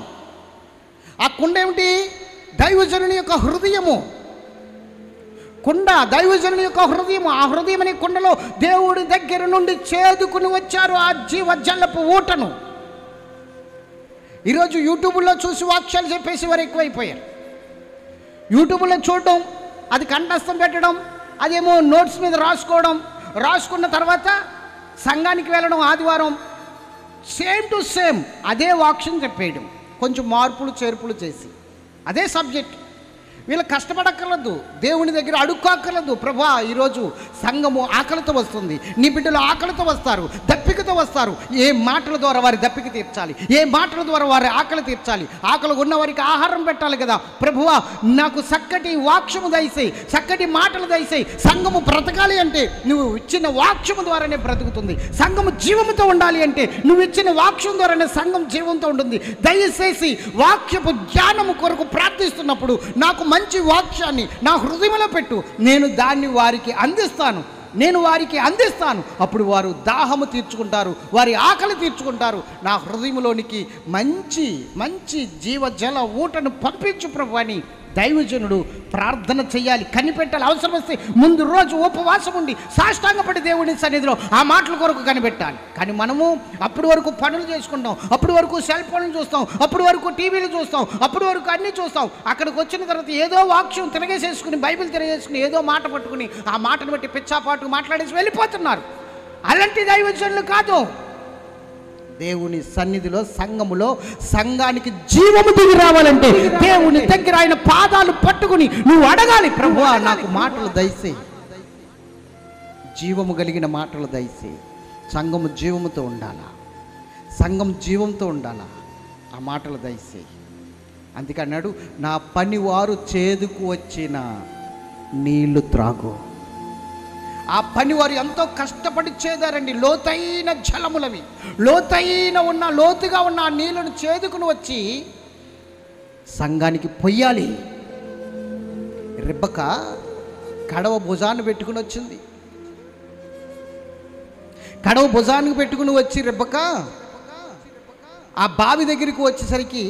ఆ కుండ ఏమిటి? దైవజనుని యొక్క హృదయము. కుండ దైవజనుని యొక్క హృదయము. ఆ హృదయం అనే కుండలో దేవుడి దగ్గర నుండి చేదుకుని వచ్చారు ఆ జీవజలపు ఊటను. ఈరోజు యూట్యూబ్లో చూసి వాక్యాలు చెప్పేసి వారు ఎక్కువైపోయారు. యూట్యూబ్లో చూడడం, అది కంఠస్థం పెట్టడం, అదేమో నోట్స్ మీద రాసుకున్న తర్వాత సంఘానికి వెళ్ళడం ఆదివారం సేమ్ టు సేమ్ అదే వాక్యం చెప్పేయడం, కొంచెం మార్పులు చేర్పులు చేసి అదే సబ్జెక్ట్. వీళ్ళు కష్టపడక్కర్లేదు, దేవుని దగ్గర అడుక్కోక్కర్లేదు. ప్రభా ఈరోజు సంఘము ఆకలితో వస్తుంది, నీ బిడ్డలు ఆకలితో వస్తారు, దప్పికతో వస్తారు. ఏ మాటల ద్వారా వారి దప్పిక తీర్చాలి, ఏ మాటల ద్వారా వారి ఆకలి తీర్చాలి. ఆకలి ఉన్న వారికి ఆహారం పెట్టాలి కదా. ప్రభువా నాకు చక్కటి వాక్యము దయచేయి, చక్కటి మాటలు దయచేయి. సంఘము బ్రతకాలి అంటే నువ్వు ఇచ్చిన వాక్యము ద్వారానే బ్రతుకుతుంది. సంఘము జీవముతో ఉండాలి అంటే నువ్వు ఇచ్చిన వాక్యం ద్వారానే సంఘం జీవంతో ఉంటుంది. దయచేసి వాక్యపు జ్ఞానము కొరకు ప్రార్థిస్తున్నప్పుడు నాకు మంచి వాక్యాన్ని నా హృదయంలో పెట్టు, నేను దాన్ని వారికి అందిస్తాను. అప్పుడు వారు దాహము తీర్చుకుంటారు, వారి ఆకలి తీర్చుకుంటారు. నా హృదయంలోనికి మంచి మంచి జీవజల ఊటను పంపించు ప్రభు అని దైవజనుడు ప్రార్థన చేయాలి, కనిపెట్టాలి. అవసరం వస్తే ముందు రోజు ఉపవాసం ఉండి సాష్టాంగపడి దేవుని సన్నిధిలో ఆ మాటల కొరకు కనిపెట్టాలి. కానీ మనము అప్పటి వరకు పనులు చేసుకుంటాం, అప్పటి వరకు సెల్ ఫోన్లు చూస్తాం, అప్పటి వరకు టీవీలు చూస్తాం, అప్పటి వరకు అన్నీ చూస్తాం. అక్కడికి వచ్చిన తర్వాత ఏదో వాక్యం తిరగేసేసుకుని, బైబిల్ తిరగేసుకుని, ఏదో మాట పట్టుకుని ఆ మాటను బట్టి పిచ్చాపాటు మాట్లాడేసి వెళ్ళిపోతున్నారు. అలాంటి దైవజనులు కాదు. దేవుని సన్నిధిలో సంఘములో సంఘానికి జీవము దిగి రావాలంటే దేవుని దగ్గర ఆయన పాదాలు పట్టుకుని నువ్వు అడగాలి, ప్రభువా నాకు మాటలు దయచేయి, జీవము కలిగిన మాటలు దయచేయి. సంఘము జీవముతో ఉండాలా, సంఘం జీవంతో ఉండాలా, ఆ మాటలు దయచేయి. అందుకే అన్నాడు, నా పనివారు చేదుకు వచ్చిన నీళ్లు త్రాగు. ఆ పని వారు ఎంతో కష్టపడి చేదారండి. లోతైన జలములవి, లోతుగా ఉన్న ఆ నీళ్లను చేదుకుని వచ్చి సంఘానికి పొయ్యాలి. రెబ్బక కడవ భుజాన్ని పెట్టుకుని వచ్చింది. కడవ భుజానికి పెట్టుకుని వచ్చి రెబ్బక ఆ బావి దగ్గరికి వచ్చేసరికి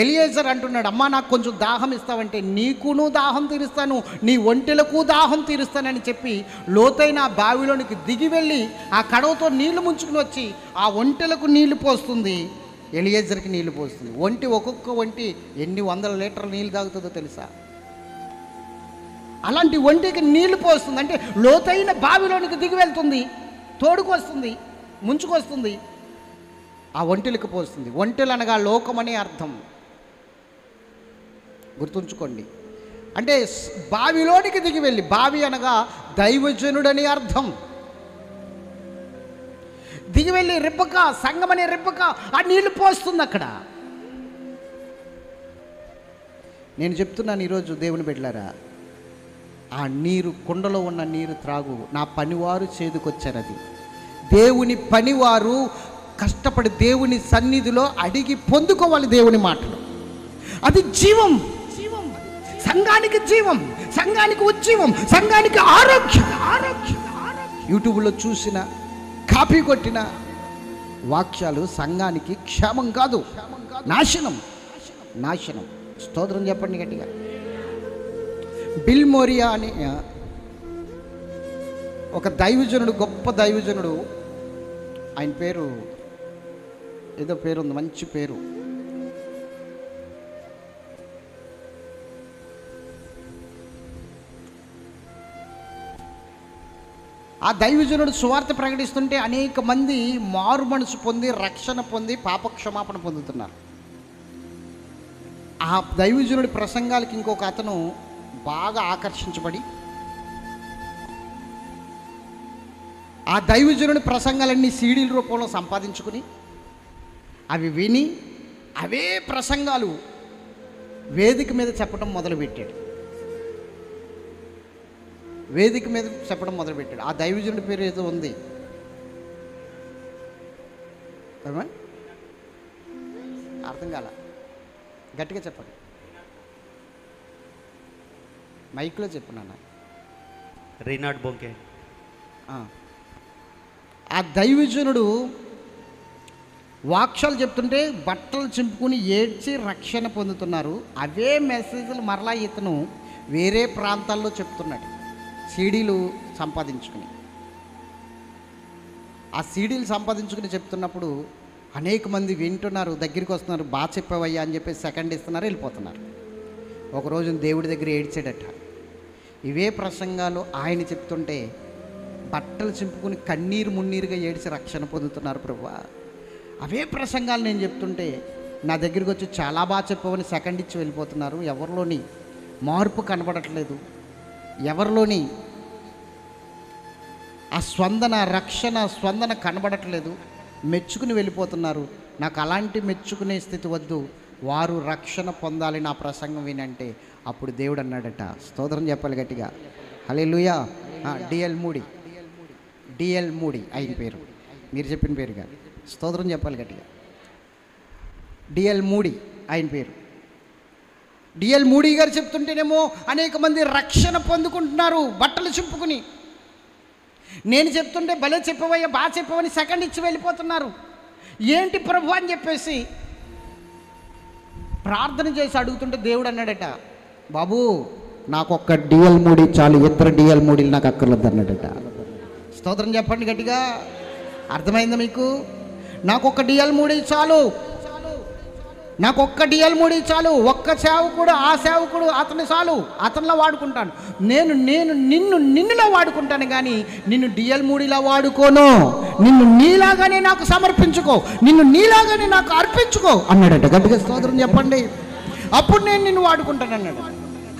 ఎలియేజర్ అంటున్నాడు, అమ్మా నాకు కొంచెం దాహం ఇస్తావంటే నీకును దాహం తీరుస్తాను, నీ ఒంటెలకు దాహం తీరుస్తానని చెప్పి లోతైన ఆ బావిలోనికి దిగి వెళ్ళి ఆ కడవతో నీళ్లు ముంచుకుని వచ్చి ఆ ఒంటెలకు నీళ్లు పోస్తుంది, ఎలియేజర్కి నీళ్లు పోస్తుంది. ఒక్కొక్క ఒంటి ఎన్ని 100 లీటర్ల నీళ్ళు తాగుతుందో తెలుసా? అలాంటి ఒంటికి నీళ్లు పోస్తుంది, అంటే లోతైన బావిలోనికి దిగి వెళ్తుంది, తోడుకు వస్తుంది, ముంచుకొస్తుంది, ఆ ఒంటెలకు పోస్తుంది. ఒంటెలు అనగా లోకమని అర్థం, గుర్తుంచుకోండి. అంటే బావిలోనికి దిగి వెళ్ళి, బావి అనగా దైవజనుడని అర్థం. దిగి వెళ్ళి రిబ్బక, సంగమనే రిబ్బక ఆ నీళ్లు పోస్తుంది అక్కడ. నేను చెప్తున్నాను ఈరోజు దేవుని బిడ్డలారా, ఆ నీరు, కుండలో ఉన్న నీరు త్రాగు, నా పనివారు చేదుకొచ్చారు. అది దేవుని పనివారు కష్టపడి దేవుని సన్నిధిలో అడిగి పొందుకోవాలి దేవుని మాటలు. అది జీవం, సంఘానికి జీవం, సంఘానికి ఉజ్జీవం, సంఘానికి ఆరోగ్యం. యూట్యూబ్లో చూసిన, కాపీ కొట్టిన వాక్యాలు సంఘానికి క్షేమం కాదు, నాశనం, నాశనం. స్తోత్రం చెప్పండి గట్టిగా. బిల్ మోరియా అని ఒక దైవజనుడు, గొప్ప దైవజనుడు, ఆయన పేరు ఏదో పేరు ఉంది, మంచి పేరు. ఆ దైవజనుడు సువార్త ప్రకటిస్తుంటే అనేక మంది మారు మనసు పొంది, రక్షణ పొంది, పాపక్షమాపణ పొందుతున్నారు. ఆ దైవజనుడి ప్రసంగాలకి ఇంకొక అతను బాగా ఆకర్షించబడి ఆ దైవజనుడి ప్రసంగాలన్నీ సీడీల రూపంలో సంపాదించుకుని అవి విని అవే ప్రసంగాలు వేదిక మీద చెప్పడం మొదలుపెట్టాడు. వేదిక మీద చెప్పడం మొదలుపెట్టాడు. ఆ దైవజనుడి పేరు ఏదో ఉంది, అర్థం కాల, గట్టిగా చెప్పండి, మైక్లో చెప్పు నాన్న. రీనాడ్ బొంకే. ఆ దైవజనుడు వాక్యాలు చెప్తుంటే బట్టలు చింపుకుని ఏడ్చి రక్షణ పొందుతున్నారు. అవే మెసేజ్లు మరలా ఇతను వేరే ప్రాంతాల్లో చెప్తున్నాడు, సీడీలు సంపాదించుకుని. ఆ సీడీలు సంపాదించుకుని చెప్తున్నప్పుడు అనేక మంది వింటున్నారు, దగ్గరికి వస్తున్నారు, బాగా చెప్పావయ్యా అని చెప్పి సెకండ్ ఇస్తున్నారు, వెళ్ళిపోతున్నారు. ఒకరోజు దేవుడి దగ్గర ఏడ్చాడట. ఇవే ప్రసంగాలు ఆయన చెప్తుంటే బట్టలు చింపుకుని కన్నీరు మున్నీరుగా ఏడిచి రక్షణ పొందుతున్నారు ప్రభువా. అవే ప్రసంగాలు నేను చెప్తుంటే నా దగ్గరికి వచ్చి చాలా బాగా చెప్పవని సెకండ్ ఇచ్చి వెళ్ళిపోతున్నారు. ఎవరిలోని మార్పు కనబడట్లేదు, ఎవరిలోని ఆ స్పందన, రక్షణ స్పందన కనబడట్లేదు, మెచ్చుకుని వెళ్ళిపోతున్నారు. నాకు అలాంటి మెచ్చుకునే స్థితి వద్దు, వారు రక్షణ పొందాలి నా ప్రసంగం వినంటే అప్పుడు దేవుడు అన్నాడట. స్తోత్రం చెప్పాలి గట్టిగా, హల్లెలూయా. డిఎల్ మూడి ఆయన పేరు, మీరు చెప్పిన పేరుగా. స్తోత్రం చెప్పాలి గట్టిగా. డిఎల్ మూడి ఆయన పేరు. డిఎల్ మూడి గారు చెప్తుంటేనేమో అనేక మంది రక్షణ పొందుకుంటున్నారు బట్టలు చింపుకుని. నేను చెప్తుంటే భలే చెప్పవయ్యా, బాగా చెప్పవని సెకండ్ ఇచ్చి వెళ్ళిపోతున్నారు. ఏంటి ప్రభు అని చెప్పేసి ప్రార్థన చేసి అడుగుతుంటే దేవుడు అన్నాడట, బాబు నాకు ఒక్క డిఎల్ మూడి చాలు, ఇద్దరు డిఎల్ మూడీలు నాకు అక్కర్లేదు అన్నాడట. స్తోత్రం చెప్పండి గట్టిగా. అర్థమైందా మీకు? నాకు ఒక్క డిఎల్ మూడి చాలు, నాకు ఒక్క డిఎల్ మూడి చాలు, ఒక్క సేవకుడు, ఆ సేవకుడు అతని చాలు, అతనిలో వాడుకుంటాను. నేను నిన్నులో వాడుకుంటాను, కానీ నిన్ను డిఎల్ మూడిలా వాడుకోను. నిన్ను నీలాగానే నాకు సమర్పించుకో, నిన్ను నీలాగానే నాకు అర్పించుకో అన్నాడట. గట్టిగా స్తోత్రం చెప్పండి. అప్పుడు నేను నిన్ను వాడుకుంటాను అన్నాడు.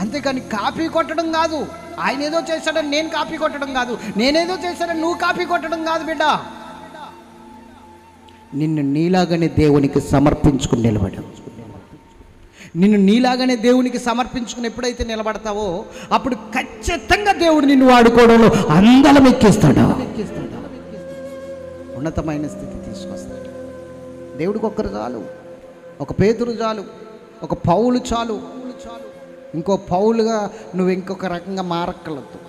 అంతేకాని కాపీ కొట్టడం కాదు, ఆయన ఏదో చేశాడని నేను కాపీ కొట్టడం కాదు, నేనేదో చేశాడని నువ్వు కాపీ కొట్టడం కాదు బిడ్డ. నిన్ను నీలాగానే దేవునికి సమర్పించుకుని నిలబడు. నిన్ను నీలాగానే దేవునికి సమర్పించుకుని ఎప్పుడైతే నిలబడతావో అప్పుడు ఖచ్చితంగా దేవుడు నిన్ను వాడుకోవడంలో అందలం ఎక్కిస్తాడు, ఉన్నతమైన స్థితి తీసుకొస్తాడు. దేవుడికి ఒక్కరు చాలు, ఒక పేతురు చాలు, ఒక పౌలు చాలు. ఇంకో పౌలుగా నువ్వు ఇంకొక రకంగా మారక్కర్లేదు,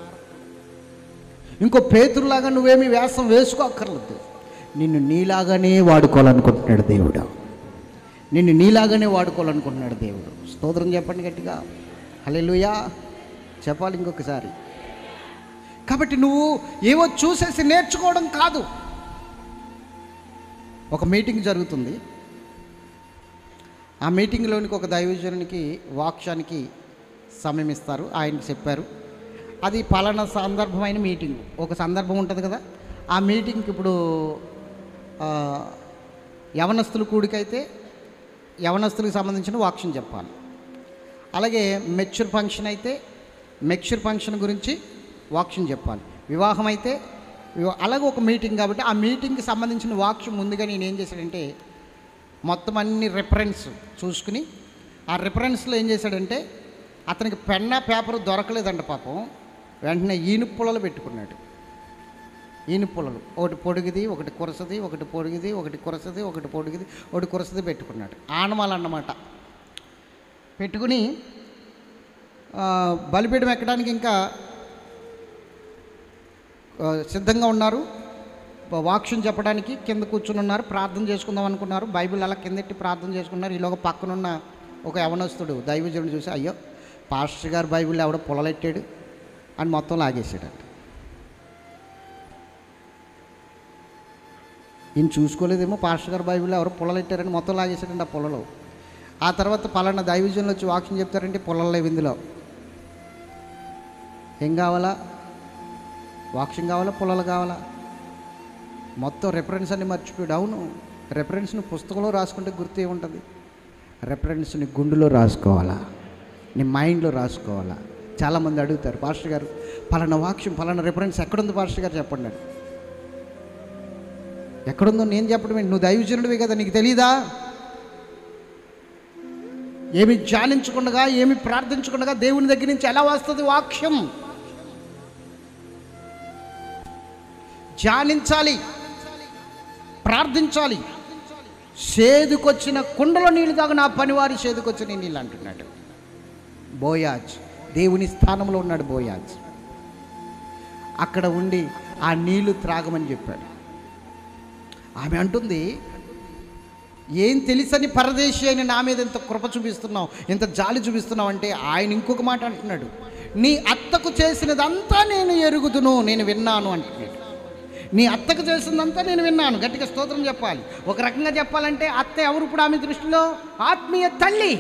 ఇంకో పేతురులాగా నువ్వేమి వేషం వేసుకోక్కర్లేదు. నిన్ను నీలాగానే వాడుకోవాలనుకుంటున్నాడు దేవుడు, నిన్ను నీలాగానే వాడుకోవాలనుకుంటున్నాడు దేవుడు. స్తోత్రం చెప్పండి గట్టిగా, హల్లెలూయా చెప్పాలి ఇంకొకసారి. కాబట్టి నువ్వు ఏవో చూసేసి నేర్చుకోవడం కాదు. ఒక మీటింగ్ జరుగుతుంది, ఆ మీటింగ్లోనికి ఒక దైవజనునికి వాక్యానికి సమయం ఇస్తారు. ఆయనకి చెప్పారు, అది పలానా సందర్భమైన మీటింగ్, ఒక సందర్భం ఉంటుంది కదా, ఆ మీటింగ్కి ఇప్పుడు యవనస్తుల కూడికైతే యవనస్తులకు సంబంధించిన వాక్యం చెప్పాలి. అలాగే మెచ్యూర్ ఫంక్షన్ అయితే మెచ్యూర్ ఫంక్షన్ గురించి వాక్యం చెప్పాలి. వివాహం అయితే అలాగే ఒక మీటింగ్ కాబట్టి ఆ మీటింగ్కి సంబంధించిన వాక్యం ముందుగా నేను ఏం చేశాడంటే మొత్తం అన్ని రిఫరెన్స్ చూసుకుని ఆ రిఫరెన్స్లో ఏం చేశాడంటే అతనికి పెన్న పేపర్ దొరకలేదంట పాపం. వెంటనే ఈనుపు పుల్లలు పెట్టుకున్నాడు. ఈనుపు పుల్లలు, ఒకటి పొడిగిది, ఒకటి కురసది, ఒకటి పొడిగిది, ఒకటి కురసది, ఒకటి పొడిగిది, ఒకటి కురసది పెట్టుకున్నాడు. ఆనవాళ్ళు అన్నమాట. పెట్టుకుని బలిపీఠం ఎక్కడానికి ఇంకా సిద్ధంగా ఉన్నారు. వాక్యం చెప్పడానికి కింద కూర్చుని ఉన్నారు. ప్రార్థన చేసుకుందాం అనుకున్నారు. బైబిల్ అలా కిందెట్టి ప్రార్థన చేసుకున్నారు. ఈలోగా పక్కనున్న ఒక యవనస్తుడు దైవజనుడు చూసి, అయ్యో పాస్టర్ గారు బైబిల్ ఎవడో పొలలెట్టాడు అని మొత్తం లాగేసాడంట. ఈయన చూసుకోలేదేమో, పాస్టర్ గారు బైబిల్ ఎవరో పొలలెట్టారని మొత్తం లాగేసాడండి ఆ పొలలో. ఆ తర్వాత పలానా దైవజనులు వచ్చి వాక్యం చెప్తారంటే పొలలు లేవు ఇందులో. ఏం కావాలా? వాక్యం కావాలా, పొలాలు కావాలా? మొత్తం రెఫరెన్స్ అన్ని మర్చిపోయాడు. అవును, రెఫరెన్స్ని పుస్తకంలో రాసుకుంటే గుర్తు ఏముంటుంది? రెఫరెన్స్ని గుండెలో రాసుకోవాలా, నీ మైండ్లో రాసుకోవాలా. చాలామంది అడుగుతారు, పాస్టర్ గారు పలానా వాక్యం పలానా రెఫరెన్స్ ఎక్కడుంది పాస్టర్ గారు చెప్పండి. ఎక్కడుందో నేను చెప్పడం ఏంటి? నువ్వు దైవజనుడివి కదా, నీకు తెలీదా? ఏమి ధ్యానించకుండా ఏమి ప్రార్థించకుండా దేవుని దగ్గర నుంచి ఎలా వస్తుంది వాక్యం? ధ్యానించాలి, ప్రార్థించాలి. సేదుకొచ్చిన కుండలో నీళ్ళు తాగు, నా పనివారి సేదుకొచ్చిన నీళ్ళు అంటున్నాడు బోయాజ్. దేవుని స్థానంలో ఉన్నాడు బోయాజ్. అక్కడ ఉండి ఆ నీళ్లు త్రాగమని చెప్పాడు. ఆమె అంటుంది, ఏం తెలుసని పరదేశి అయిన నా మీద ఎంత కృప చూపిస్తున్నావు, ఎంత జాలి చూపిస్తున్నావు అంటే ఆయన ఇంకొక మాట అంటున్నాడు, నీ అత్తకు చేసినదంతా నేను ఎరుగుదును, నేను విన్నాను అంటున్నాడు. నీ అత్తకు చేసిందంతా నేను విన్నాను. గట్టిగా స్తోత్రం చెప్పాలి. ఒక రకంగా చెప్పాలంటే అత్త ఎవరు ఇప్పుడు ఆమె దృష్టిలో? ఆత్మీయ తల్లి,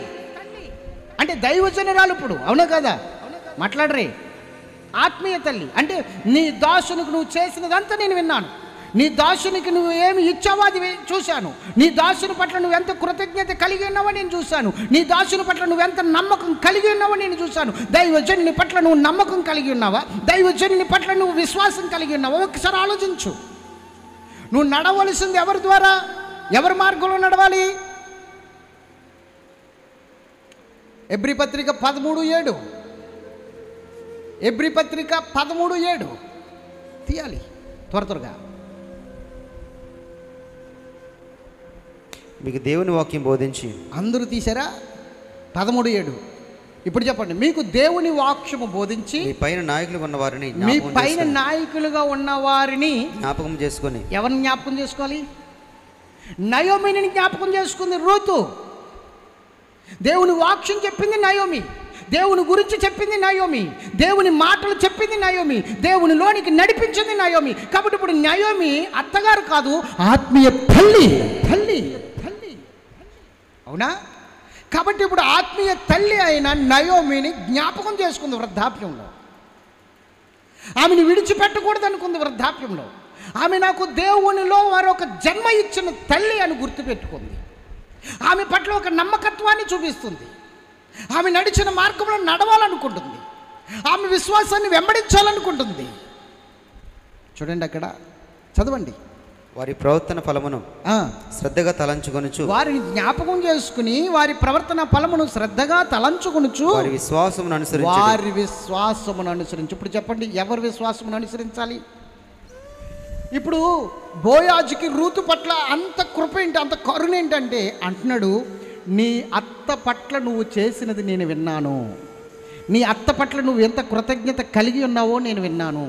అంటే దైవజనురాలు ఇప్పుడు. అవునా కదా? మాట్లాడరే. ఆత్మీయ తల్లి అంటే నీ దాసునికి నువ్వు చేసినదంతా నేను విన్నాను. నీ దాసునికి నువ్వు ఏమి ఇచ్చావో అది చూశాను. నీ దాసుని పట్ల నువ్వు ఎంత కృతజ్ఞత కలిగి ఉన్నావో నేను చూశాను. నీ దాసుని పట్ల నువ్వు ఎంత నమ్మకం కలిగి ఉన్నావో నేను చూశాను. దైవజనుని పట్ల నువ్వు నమ్మకం కలిగి ఉన్నావా? దైవజనుని పట్ల నువ్వు విశ్వాసం కలిగి ఉన్నావా? ఒకసారి ఆలోచించు. నువ్వు నడవలసింది ఎవరి ద్వారా, ఎవరి మార్గంలో నడవాలి? ఎబ్రీ పత్రిక 13:7, ఎబ్రీ పత్రిక 13:7 తీయాలి త్వరగా. మీకు దేవుని వాక్యం బోధించి, అందరూ తీసారా? 13:7. ఇప్పుడు చెప్పండి, మీకు దేవుని వాక్యము బోధించి మీ పైన నాయకులుగా ఉన్న వారిని జ్ఞాపకం చేసుకొని. ఎవరిని జ్ఞాపకం చేసుకోవాలి? నయోమిని జ్ఞాపకం చేసుకుంది రూతు. దేవుని వాక్యం చెప్పింది నయోమి, దేవుని గురించి చెప్పింది నయోమి, దేవుని మాటలు చెప్పింది నయోమి, దేవుని లోనికి నడిపించింది నయోమి. కాబట్టి ఇప్పుడు నయోమి అత్తగారు కాదు, ఆత్మీయ తల్లి. తల్లి తల్లి అవునా? కాబట్టి ఇప్పుడు ఆత్మీయ తల్లి అయిన నయోమిని జ్ఞాపకం చేసుకుంది వృద్ధాప్యంలో. ఆమెను విడిచిపెట్టకూడదు అనుకుంది వృద్ధాప్యంలో. ఆమె నాకు దేవునిలో మరొక జన్మ ఇచ్చిన తల్లి అని గుర్తుపెట్టుకుంది. ఆమె పట్ల ఒక నమ్మకత్వాన్ని చూపిస్తుంది. ఆమె నడిచిన మార్గంలో నడవాలనుకుంటుంది. ఆమె విశ్వాసాన్ని వెంబడించాలనుకుంటుంది. చూడండి అక్కడ చదవండి. వారి ప్రవర్తన ఫలమును శ్రద్ధగా తలంచుకొనుచు, వారిని జ్ఞాపకం చేసుకుని వారి ప్రవర్తన ఫలమును శ్రద్ధగా తలంచుకొనుచు వారి విశ్వాసమును అనుసరించి. ఇప్పుడు చెప్పండి, ఎవరి విశ్వాసమును అనుసరించాలి? ఇప్పుడు బోయాజుకి రూతు పట్ల అంత కృప ఏంటి, అంత కరుణ ఏంటంటే అంటున్నాడు, నీ అత్త పట్ల నువ్వు చేసినది నేను విన్నాను. నీ అత్త పట్ల నువ్వు ఎంత కృతజ్ఞత కలిగి ఉన్నావో నేను విన్నాను.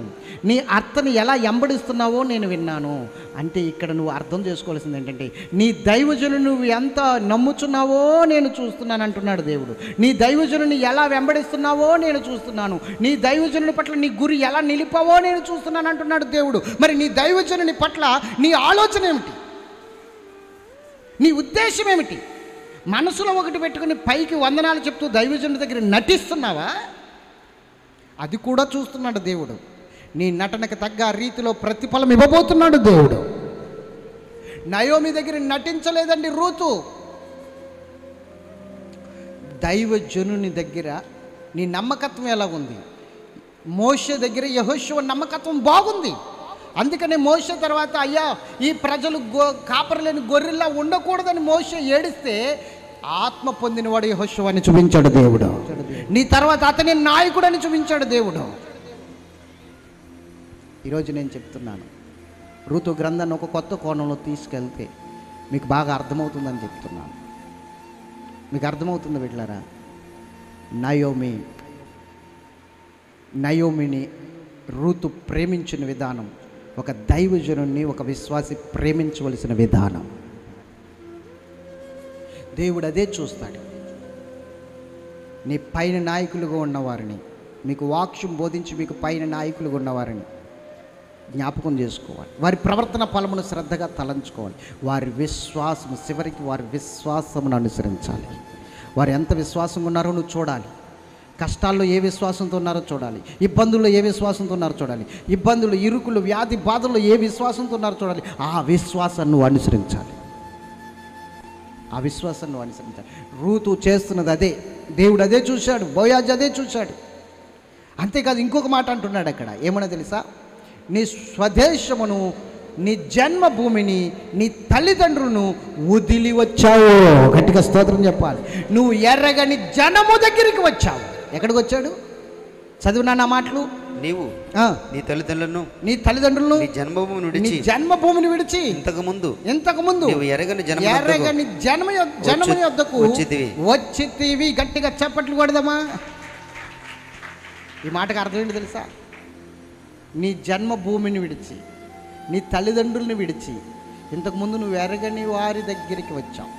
నీ అత్తని ఎలా ఎంబడిస్తున్నావో నేను విన్నాను. అంటే ఇక్కడ నువ్వు అర్థం చేసుకోవాల్సింది ఏంటంటే, నీ దైవజనుని నువ్వు ఎంత నమ్ముచున్నావో నేను చూస్తున్నాను అంటున్నాడు దేవుడు. నీ దైవజనుని ఎలా వెంబడిస్తున్నావో నేను చూస్తున్నాను. నీ దైవజనుని పట్ల నీ గురి ఎలా నిలిపావో నేను చూస్తున్నాను అంటున్నాడు దేవుడు. మరి నీ దైవజనుని పట్ల నీ ఆలోచన ఏమిటి? నీ ఉద్దేశం ఏమిటి? మనసులో ఒకటి పెట్టుకుని పైకి వందనాలు చెప్తూ దైవజనుడి దగ్గర నటిస్తున్నావా? అది కూడా చూస్తున్నాడు దేవుడు. నీ నటనకు తగ్గ రీతిలో ప్రతిఫలం ఇవ్వబోతున్నాడు దేవుడు. నయోమి దగ్గర నటించలేదండి రూతు. దైవజనుని దగ్గర నీ నమ్మకత్వం ఎలా ఉంది? మోషే దగ్గర యెహోషువ నమ్మకత్వం బాగుంది. అందుకనే మోషే తర్వాత అయ్యా ఈ ప్రజలు కాపరలేని గొర్రెల్లా ఉండకూడదని మోషే ఏడిస్తే ఆత్మ పొందినవాడు యెహోషువ అని చూపించాడు దేవుడు. నీ తర్వాత అతని నాయకుడు అని చూపించాడు దేవుడు. ఈరోజు నేను చెప్తున్నాను, ఋతు గ్రంథాన్ని ఒక కొత్త కోణంలో తీసుకెళ్తే మీకు బాగా అర్థమవుతుందని చెప్తున్నాను. మీకు అర్థమవుతుంది బిడ్డలారా. నయోమిని ఋతు ప్రేమించిన విధానం ఒక దైవజనుణ్ణి, ఒక విశ్వాసి ప్రేమించవలసిన విధానం. దేవుడు అదే చూస్తాడు. నీ పైన నాయకులుగా ఉన్నవారిని, మీకు వాక్యం బోధించి మీకు పైన నాయకులుగా ఉన్నవారిని జ్ఞాపకం చేసుకోవాలి. వారి ప్రవర్తన ఫలమును శ్రద్ధగా తలంచుకోవాలి. వారి విశ్వాసము చివరికి వారి విశ్వాసమును అనుసరించాలి. వారు ఎంత విశ్వాసంగా ఉన్నారో నువ్వు చూడాలి. కష్టాల్లో ఏ విశ్వాసంతో ఉన్నారో చూడాలి. ఇబ్బందుల్లో ఏ విశ్వాసంతో ఉన్నారో చూడాలి. ఇబ్బందులు, ఇరుకులు, వ్యాధి బాధల్లో ఏ విశ్వాసంతో ఉన్నారో చూడాలి. ఆ విశ్వాసాన్ని నువ్వు అనుసరించాలి. ఆ విశ్వాసాన్ని నువ్వు అనుసరించాలి. రూతు చేస్తున్నది అదే. దేవుడు అదే చూశాడు. బోయాజు అదే చూశాడు. అంతేకాదు ఇంకొక మాట అంటున్నాడు అక్కడ. ఏమన్నా తెలుసా? నీ స్వదేశమును, నీ జన్మభూమిని, నీ తల్లిదండ్రులను వదిలి వచ్చావు. గట్టిగా స్తోత్రం చెప్పాలి. నువ్వు ఎర్రగని జనము దగ్గరికి వచ్చావు. ఎక్కడికి వచ్చాడు? చదివినా నా మాటలు. నీవు నీ తల్లిదండ్రులను నీ జన్మభూమిని విడిచి ఇంతకు ముందు ఎర్రగని జనమ యొద్దకు వచ్చితివి. గట్టిగా చప్పట్లు కొడదామా? ఈ మాటకు అర్థం ఏంటి తెలుసా? నీ జన్మభూమిని విడిచి, నీ తల్లిదండ్రుల్ని విడిచి ఇంతకుముందు నువ్వు ఎరగని వారి దగ్గరికి వచ్చావు.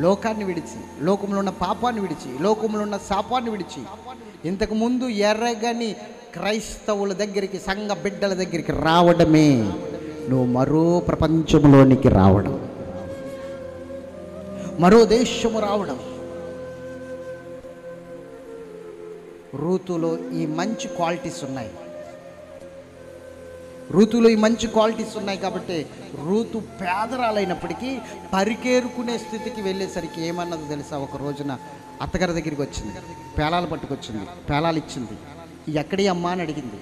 లోకాన్ని విడిచి, లోకంలో ఉన్న పాపాన్ని విడిచి, లోకంలో ఉన్న శాపాన్ని విడిచి ఇంతకుముందు ఎర్రగని క్రైస్తవుల దగ్గరికి, సంఘ బిడ్డల దగ్గరికి రావడమే నువ్వు మరో ప్రపంచంలోనికి రావడం, మరో దేశము రావడం. రూతులో ఈ మంచి క్వాలిటీస్ ఉన్నాయి. కాబట్టి రూతు పేదరాలైనప్పటికీ పరికేరుకునే స్థితికి వెళ్ళేసరికి ఏమన్నది తెలుసా? ఒక రోజున అత్తగారి దగ్గరికి వచ్చింది, పేలాలు పట్టుకొచ్చింది, పేలాలు ఇచ్చింది. ఎక్కడి అమ్మ అని అడిగింది.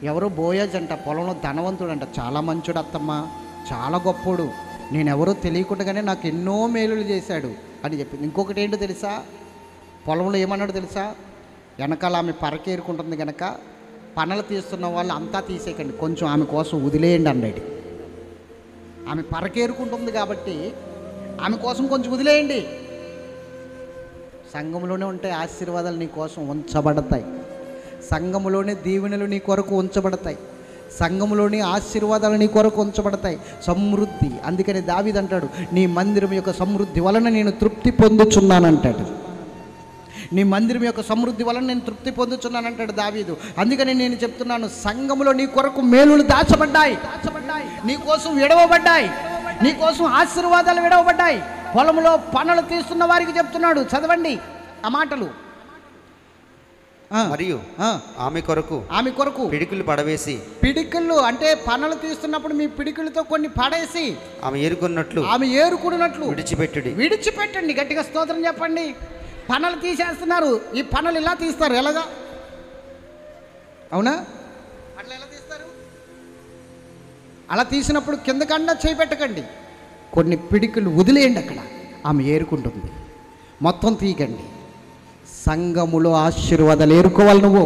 ఎవరో బోయాజ్ అంట, పొలంలో ధనవంతుడు అంట, చాలా మంచోడు అత్తమ్మ, చాలా గొప్పోడు, నేనెవరో తెలియకుండానే నాకు ఎన్నో మేలులు చేశాడు అని చెప్పింది. ఇంకొకటి ఏంటో తెలుసా? పొలంలో ఏమన్నాడు తెలుసా? వెనకాల ఆమె పరకేరుకుంటుంది కనుక పనలు తీస్తున్న వాళ్ళు అంతా తీసేయకండి, కొంచెం ఆమె కోసం వదిలేయండి అన్నాడు. ఆమె పరకేరుకుంటుంది కాబట్టి ఆమె కోసం కొంచెం వదిలేయండి. సంఘంలోనే ఉంటే ఆశీర్వాదాలు నీ కోసం ఉంచబడతాయి. సంఘములోనే దీవెనలు నీ కొరకు ఉంచబడతాయి. సంఘములోని ఆశీర్వాదాలు నీ కొరకు ఉంచబడతాయి. సమృద్ధి. అందుకని దావీదు అంటాడు, నీ మందిరం యొక్క సమృద్ధి వలన నేను తృప్తి పొందుచున్నానంటాడు. నీ మందిరం యొక్క సమృద్ధి వలన నేను తృప్తి పొందుచున్నానంటాడు దావీదు. అందుకని నేను చెప్తున్నాను, సంఘములో నీ కొరకు మేలులు దాచబడ్డాయి, నీ కోసం విడవబడ్డాయి, నీ కోసం ఆశీర్వాదాలు విడవబడ్డాయి. పొలంలో పనులు తీస్తున్న వారికి చెప్తున్నాడు, చదవండి ఆ మాటలు. మరియు ఆమె కొరకు పిడికిళ్ళు పడవేసి, పిడికిళ్ళు అంటే పనులు తీస్తున్నప్పుడు మీ పిడికిళ్ళతో కొన్ని పడేసి ఆమె ఏరుకున్నట్లు విడిచిపెట్టండి. గట్టిగా స్తోత్రం చెప్పండి. పనులు తీసేస్తున్నారు. ఈ పనులు ఇలా తీస్తారు, ఎలాగా? అవునా? పనులు ఎలా తీస్తారు? అలా తీసినప్పుడు కిందకన్నా చేపెట్టకండి, కొన్ని పిడికిళ్ళు వదిలేయండి. అక్కడ ఆమె ఏరుకుంటుంది, మొత్తం తీయకండి. సంఘములో ఆశీర్వాదాలు ఏరుకోవాలి. నువ్వు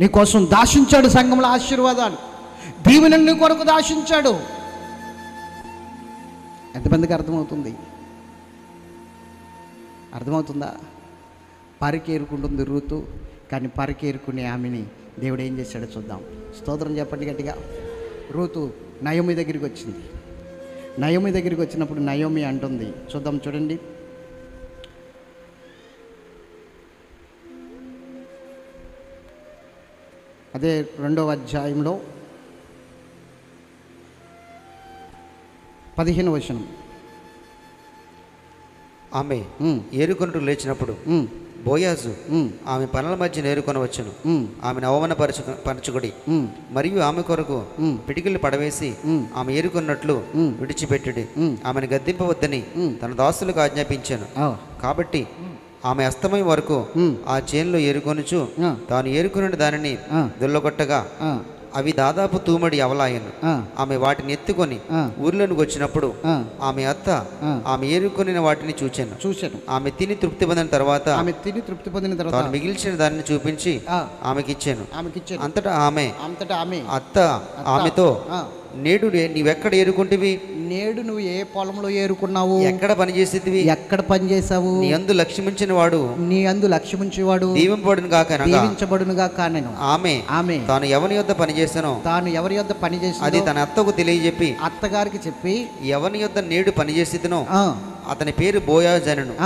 నీకోసం దాశించాడు సంఘంలో ఆశీర్వాదాలు, దీవెనలు నీ కొరకు దాశించాడు. ఎంతమందికి అర్థమవుతుంది? అర్థమవుతుందా? పరికేరుకుంటుంది రూతు, కానీ పరికేరుకునే ఆమెని దేవుడు ఏం చేశాడో చూద్దాం. స్తోత్రం చెప్పండి గట్టిగా. రూతు నయోమి దగ్గరికి వచ్చింది. నయోమి దగ్గరికి వచ్చినప్పుడు నయోమి అంటుంది, చూద్దాం చూడండి. అదే 2వ అధ్యాయంలో 15వ వచనం. ఆమె ఏరుకొనుటకు లేచినప్పుడు బోయాజు ఆమె పనుల మధ్య నేరుకొని వచ్చును, ఆమెను అవమానపరచుకుడి మరియు ఆమె కొరకు పిడికిళ్ళు పడవేసి ఆమె ఏరుకున్నట్లు విడిచిపెట్టుడి, ఆమెను గద్దింపవద్దని తన దాసులకు ఆజ్ఞాపించాను. కాబట్టి ఆమె అస్తమయం వరకు ఆ చేనులో ఏరుకొనుచు తాను ఏరుకున్న దానిని దుల్లగొట్టగా అవి దాదాపు తూమడి అవలాయను. ఆమె వాటిని ఎత్తుకొని ఊర్లోనికి వచ్చినప్పుడు ఆమె అత్త ఆమె ఏరుకొని వాటిని చూచాను. ఆమె తిని తృప్తి పొందిన తర్వాత మిగిల్చిన దానిని చూపించి ఆమెకి ఇచ్చాను. అంతటా ఆమె అత్త ఆమెతో, నేడు నీవెక్కడ ఏరుకుంటివి? నేడు నువ్వు ఏ పొలంలో ఏరుకున్నావు? ఎక్కడ పనిచేసేదివి? ఎక్కడ పని చేసావు? నీ అందు లక్ష్యమించిన వాడు దీవింపబడును గాక అనెను. ఆమె తాను ఎవరి యొద్ద పని చేసినో అది తన అత్తకు తెలియజెప్పి అత్తగారికి చెప్పి, ఎవరి యొద్ద నేడు పని చేసినో అతని పేరు బోయాజు అనెను.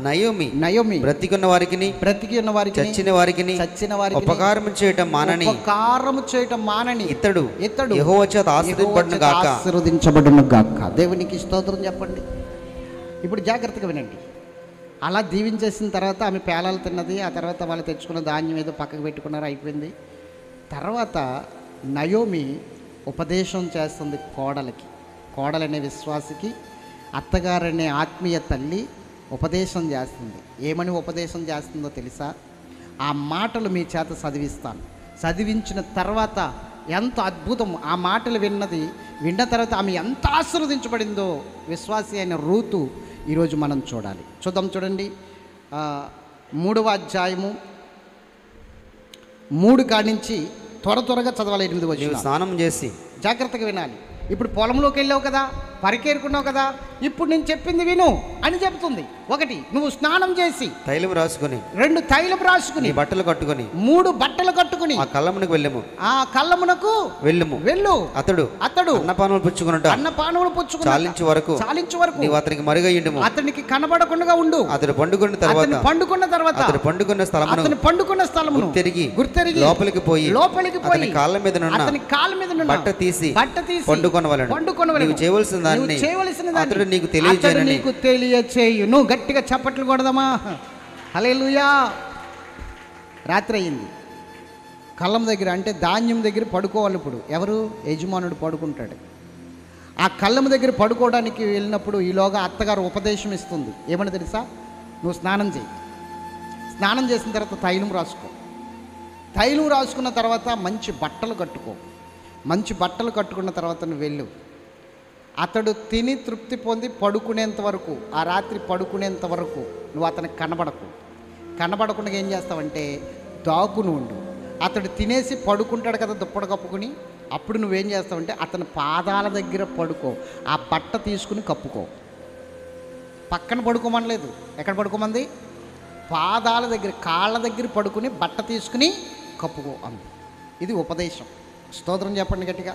నయోమి బ్రతికున్న వారికి చచ్చిన వారికి ఉపకారము చేయటం మానని ఇతడు యెహోవా చేత ఆశీర్వదించబడును గాక. దేవునికి స్తోత్రం చెప్పండి. ఇప్పుడు జాగ్రత్తగా వినండి. అలా దీవించేసిన తర్వాత ఆమె పేలాలు తిన్నది. ఆ తర్వాత వాళ్ళు తెచ్చుకున్న ధాన్యం ఏదో పక్కకు పెట్టుకున్నారు, అయిపోయింది. తర్వాత నయోమి ఉపదేశం చేస్తుంది కోడలనే విశ్వాసికి, అత్తగారనే ఆత్మీయ తల్లి ఉపదేశం చేస్తుంది. ఏమని ఉపదేశం చేస్తుందో తెలుసా? ఆ మాటలు మీ చేత చదివించిన తర్వాత ఎంత అద్భుతం! ఆ మాటలు విన్న తర్వాత ఆమె ఎంత ఆశీర్వదించబడిందో విశ్వాసి అయిన రూతు ఈరోజు మనం చూడండి. 3వ అధ్యాయము 3 కాడి నుంచి త్వరగా చదవాలి. 8 వచనం. స్నానం చేసి జాగ్రత్తగా వినాలి. ఇప్పుడు పొలంలోకి వెళ్ళావు కదా, పరికేరుకున్నావు కదా, ఇప్పుడు నేను చెప్పింది విను అని చెప్తుంది. 1, నువ్వు స్నానం చేసి తైలం రాసుకుని, 2 తైలం రాసుకుని, బట్టలు కట్టుకుని, 3 బట్టలు కట్టుకుని ఆ కళ్ళమునకు వెళ్ళు. అతడు అన్నపానములు పుచ్చుకుని చాలించు వరకు నీవు అతనికి మరుగయ్యుండుము. అతనికి కనబడకుండా ఉండు. అతడు పండుకున్న తర్వాత అతడు పండుకున్న స్థలమును గుర్తెరిగి లోపలికి పోయి అతని కాళ్ళ మీద బట్ట తీసి పండుకొనవలెను. నీవు చేయవలసిన దాన్ని అతడు నీకు తెలియచేయును. గట్టిగా చప్పట్లు కొడదామా? హల్లెలూయా. రాత్రి అయింది. కళ్ళం దగ్గర అంటే ధాన్యం దగ్గర పడుకోవాలి. ఇప్పుడు ఎవరు? యజమానుడు పడుకుంటాడు. ఆ కళ్ళం దగ్గర పడుకోవడానికి వెళ్ళినప్పుడు ఈలోగా అత్తగారు ఉపదేశం ఇస్తుంది. ఏమని తెలుసా? నువ్వు స్నానం చేయి. స్నానం చేసిన తర్వాత తైలం రాసుకున్న తర్వాత మంచి బట్టలు కట్టుకున్న తర్వాత నువ్వు వెళ్ళు. అతడు తిని తృప్తి పొంది పడుకునేంత వరకు, ఆ రాత్రి పడుకునేంత వరకు నువ్వు అతనికి కనబడకుండా ఏం చేస్తావంటే దాక్కుని ఉండు. అతడు తినేసి పడుకుంటాడు కదా దుప్పటి కప్పుకుని, అప్పుడు నువ్వేం చేస్తావంటే అతని పాదాల దగ్గర పడుకో. ఆ బట్ట తీసుకుని కప్పుకో. పక్కన పడుకోమనలేదు. ఎక్కడ పడుకోమంది? పాదాల దగ్గర, కాళ్ళ దగ్గర పడుకుని బట్ట తీసుకుని కప్పుకో అంది. ఇది ఉపదేశం. స్తోత్రం చెప్పండి గట్టిగా.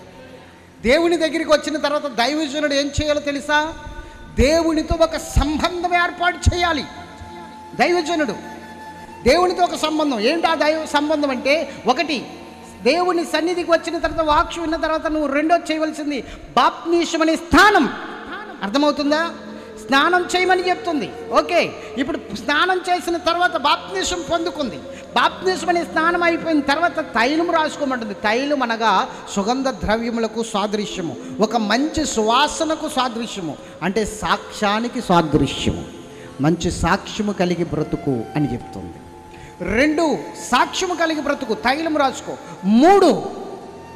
దేవుని దగ్గరికి వచ్చిన తర్వాత దైవజనుడు ఏం చేయాలో తెలుసా? దేవునితో ఒక సంబంధం ఏర్పాటు చేయాలి. దైవజనుడు దేవునితో ఒక సంబంధం. ఏంటి ఆ దైవ సంబంధం అంటే? 1, దేవుని సన్నిధికి వచ్చిన తర్వాత వాక్షు విన్న తర్వాత నువ్వు 2 చేయవలసింది బాప్తిస్మం అనే స్థానం. అర్థమవుతుందా? స్నానం చేయమని చెప్తుంది. ఓకే, ఇప్పుడు స్నానం చేసిన తర్వాత బాప్తిస్మం పొందుకుంది. బాప్తిస్మం అనే స్నానం అయిపోయిన తర్వాత తైలం రాసుకోమంటుంది. తైలం అనగా సుగంధ ద్రవ్యములకు సాదృశ్యము, ఒక మంచి సువాసనకు సాదృశ్యము, అంటే సాక్ష్యానికి సాదృశ్యము. మంచి సాక్ష్యము కలిగి బ్రతుకు అని చెప్తుంది. 2, సాక్ష్యము కలిగి బ్రతుకు, తైలం రాసుకో. 3,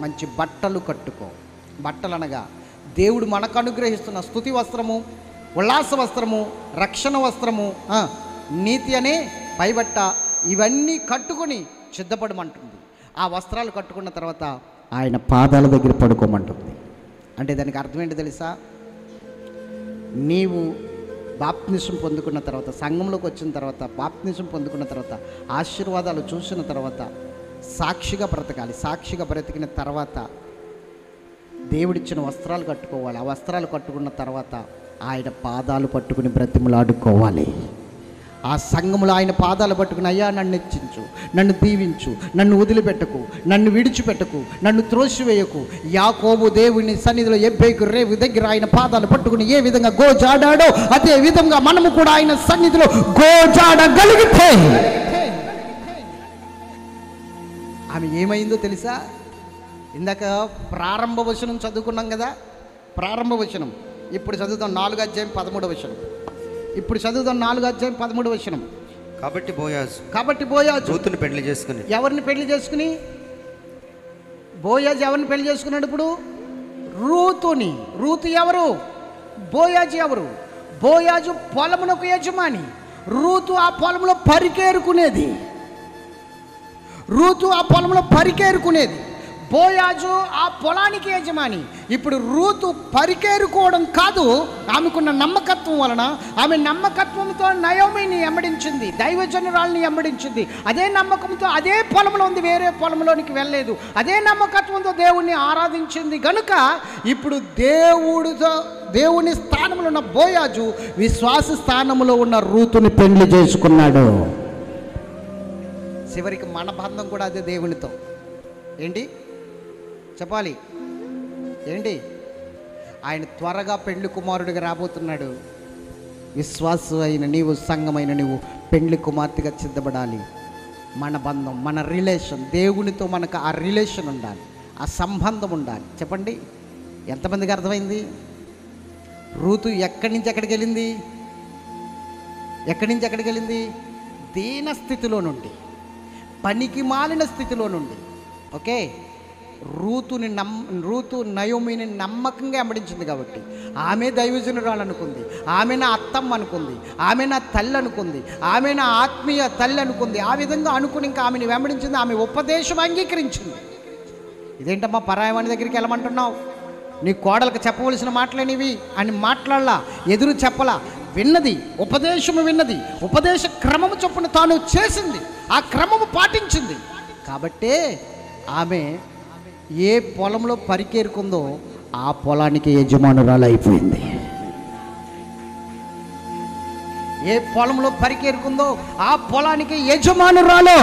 మంచి బట్టలు కట్టుకో. బట్టలు అనగా దేవుడు మనకు అనుగ్రహిస్తున్న స్తుతి వస్త్రము, ఉల్లాస వస్త్రము, రక్షణ వస్త్రము, నీతి అనే పైబట్ట, ఇవన్నీ కట్టుకొని సిద్ధపడమంటుంది. ఆ వస్త్రాలు కట్టుకున్న తర్వాత ఆయన పాదాల దగ్గర పడుకోమంటుంది. అంటే దానికి అర్థం ఏంటి తెలుసా? నీవు బాప్తిస్మం పొందుకున్న తర్వాత, సంఘంలోకి వచ్చిన తర్వాత, బాప్తిస్మం పొందుకున్న తర్వాత, ఆశీర్వాదాలు చూసిన తర్వాత సాక్షిగా బ్రతకాలి. సాక్షిగా బ్రతికిన తర్వాత దేవుడిచ్చిన వస్త్రాలు కట్టుకోవాలి. ఆ వస్త్రాలు కట్టుకున్న తర్వాత ఆయన పాదాలు పట్టుకుని బ్రతిమలాడుకోవాలి. ఆ సంఘములో ఆయన పాదాలు పట్టుకుని, అయ్యా నన్ను హెచ్చించు, నన్ను దీవించు, నన్ను వదిలిపెట్టకు, నన్ను విడిచిపెట్టకు, నన్ను త్రోసివేయకు. యాకోబు దేవుని సన్నిధిలో ఎబ్బేకు రేవు దగ్గర ఆయన పాదాలు పట్టుకుని ఏ విధంగా గోజాడాడో అదే విధంగా మనము కూడా ఆయన సన్నిధిలో గోజాడగలిగితే ఆమె ఏమైందో తెలుసా? ఇందాక ప్రారంభ వచనం చదువుకున్నాం కదా, ప్రారంభ వచనం. ఇప్పుడు చదువుతాం 4వ అధ్యాయం 13వ వచనం. ఇప్పుడు చదువుతాం 4వ అధ్యాయం 13వ వచనం. కాబట్టి బోయాజు రూతుని పెళ్లి చేసుకుని. ఎవరిని పెళ్లి చేసుకుని? బోయాజు ఎవరిని పెళ్లి చేసుకున్నాడు ఇప్పుడు? రూతుని. రూతు ఎవరు? బోయాజు ఎవరు? బోయాజు పొలమునకు యజమాని, రూతు ఆ పొలంలో పరికేరుకునేది. రూతు ఆ పొలంలో పరికేరుకునేది, బోయాజు ఆ పొలానికి యజమాని. ఇప్పుడు రూతు పరికేరుకోవడం కాదు, ఆమెకున్న నమ్మకత్వం వలన, ఆమె నమ్మకత్వంతో నయోమిని ఎమ్మడించింది, దైవజనురాల్ని ఎమ్మడించింది. అదే నమ్మకంతో అదే పొలంలో ఉంది, వేరే పొలంలోనికి వెళ్ళలేదు. అదే నమ్మకత్వంతో దేవుణ్ణి ఆరాధించింది గనుక ఇప్పుడు దేవుని స్థానంలో ఉన్న బోయాజు విశ్వాస స్థానంలో ఉన్న రూతుని పెళ్లి చేసుకున్నాడు. చివరికి మన బంధం కూడా అదే దేవునితో. ఏంటి చెప్పాలి? ఏంటి? ఆయన త్వరగా పెండ్లి కుమారుడిగా రాబోతున్నాడు. విశ్వాసు అయిన నీవు, సంఘమైన నీవు పెండ్లి కుమార్తెగా సిద్ధపడాలి. మన బంధం, మన రిలేషన్, దేవునితో మనకు ఆ రిలేషన్ ఉండాలి, ఆ సంబంధం ఉండాలి. చెప్పండి, ఎంతమందికి అర్థమైంది? రూతు ఎక్కడి నుంచి ఎక్కడికి వెళ్ళింది? ఎక్కడి నుంచి ఎక్కడికి వెళ్ళింది? దీన స్థితిలో నుండి, పనికి మాలిన స్థితిలో నుండి. ఓకే, రూతు నయోమిని నమ్మకంగా వెంబడించింది కాబట్టి ఆమె దైవజనురాలు అనుకుంది, ఆమె నా అత్తమ్మ అనుకుంది, ఆమె నా తల్లి అనుకుంది, ఆమె నా ఆత్మీయ తల్లి అనుకుంది. ఆ విధంగా అనుకుని ఇంకా ఆమెను వెంబడించింది, ఆమె ఉపదేశం అంగీకరించింది. ఇదేంటమ్మా పరాయవాణి దగ్గరికి వెళ్ళమంటున్నావు, నీ కోడలకు చెప్పవలసిన మాటలేనివి అని మాట్లాడలా, ఎదురు చెప్పలా, విన్నది, ఉపదేశము విన్నది, ఉపదేశ క్రమము చొప్పున తాను చేసింది, ఆ క్రమము పాటించింది. కాబట్టే ఆమె ఏ పొలంలో పరికేరుకుందో ఆ పొలానికి యజమానురాలు అయిపోయింది. ఏ పొలంలో పరికేరుకుందో ఆ పొలానికి యజమానురాలు.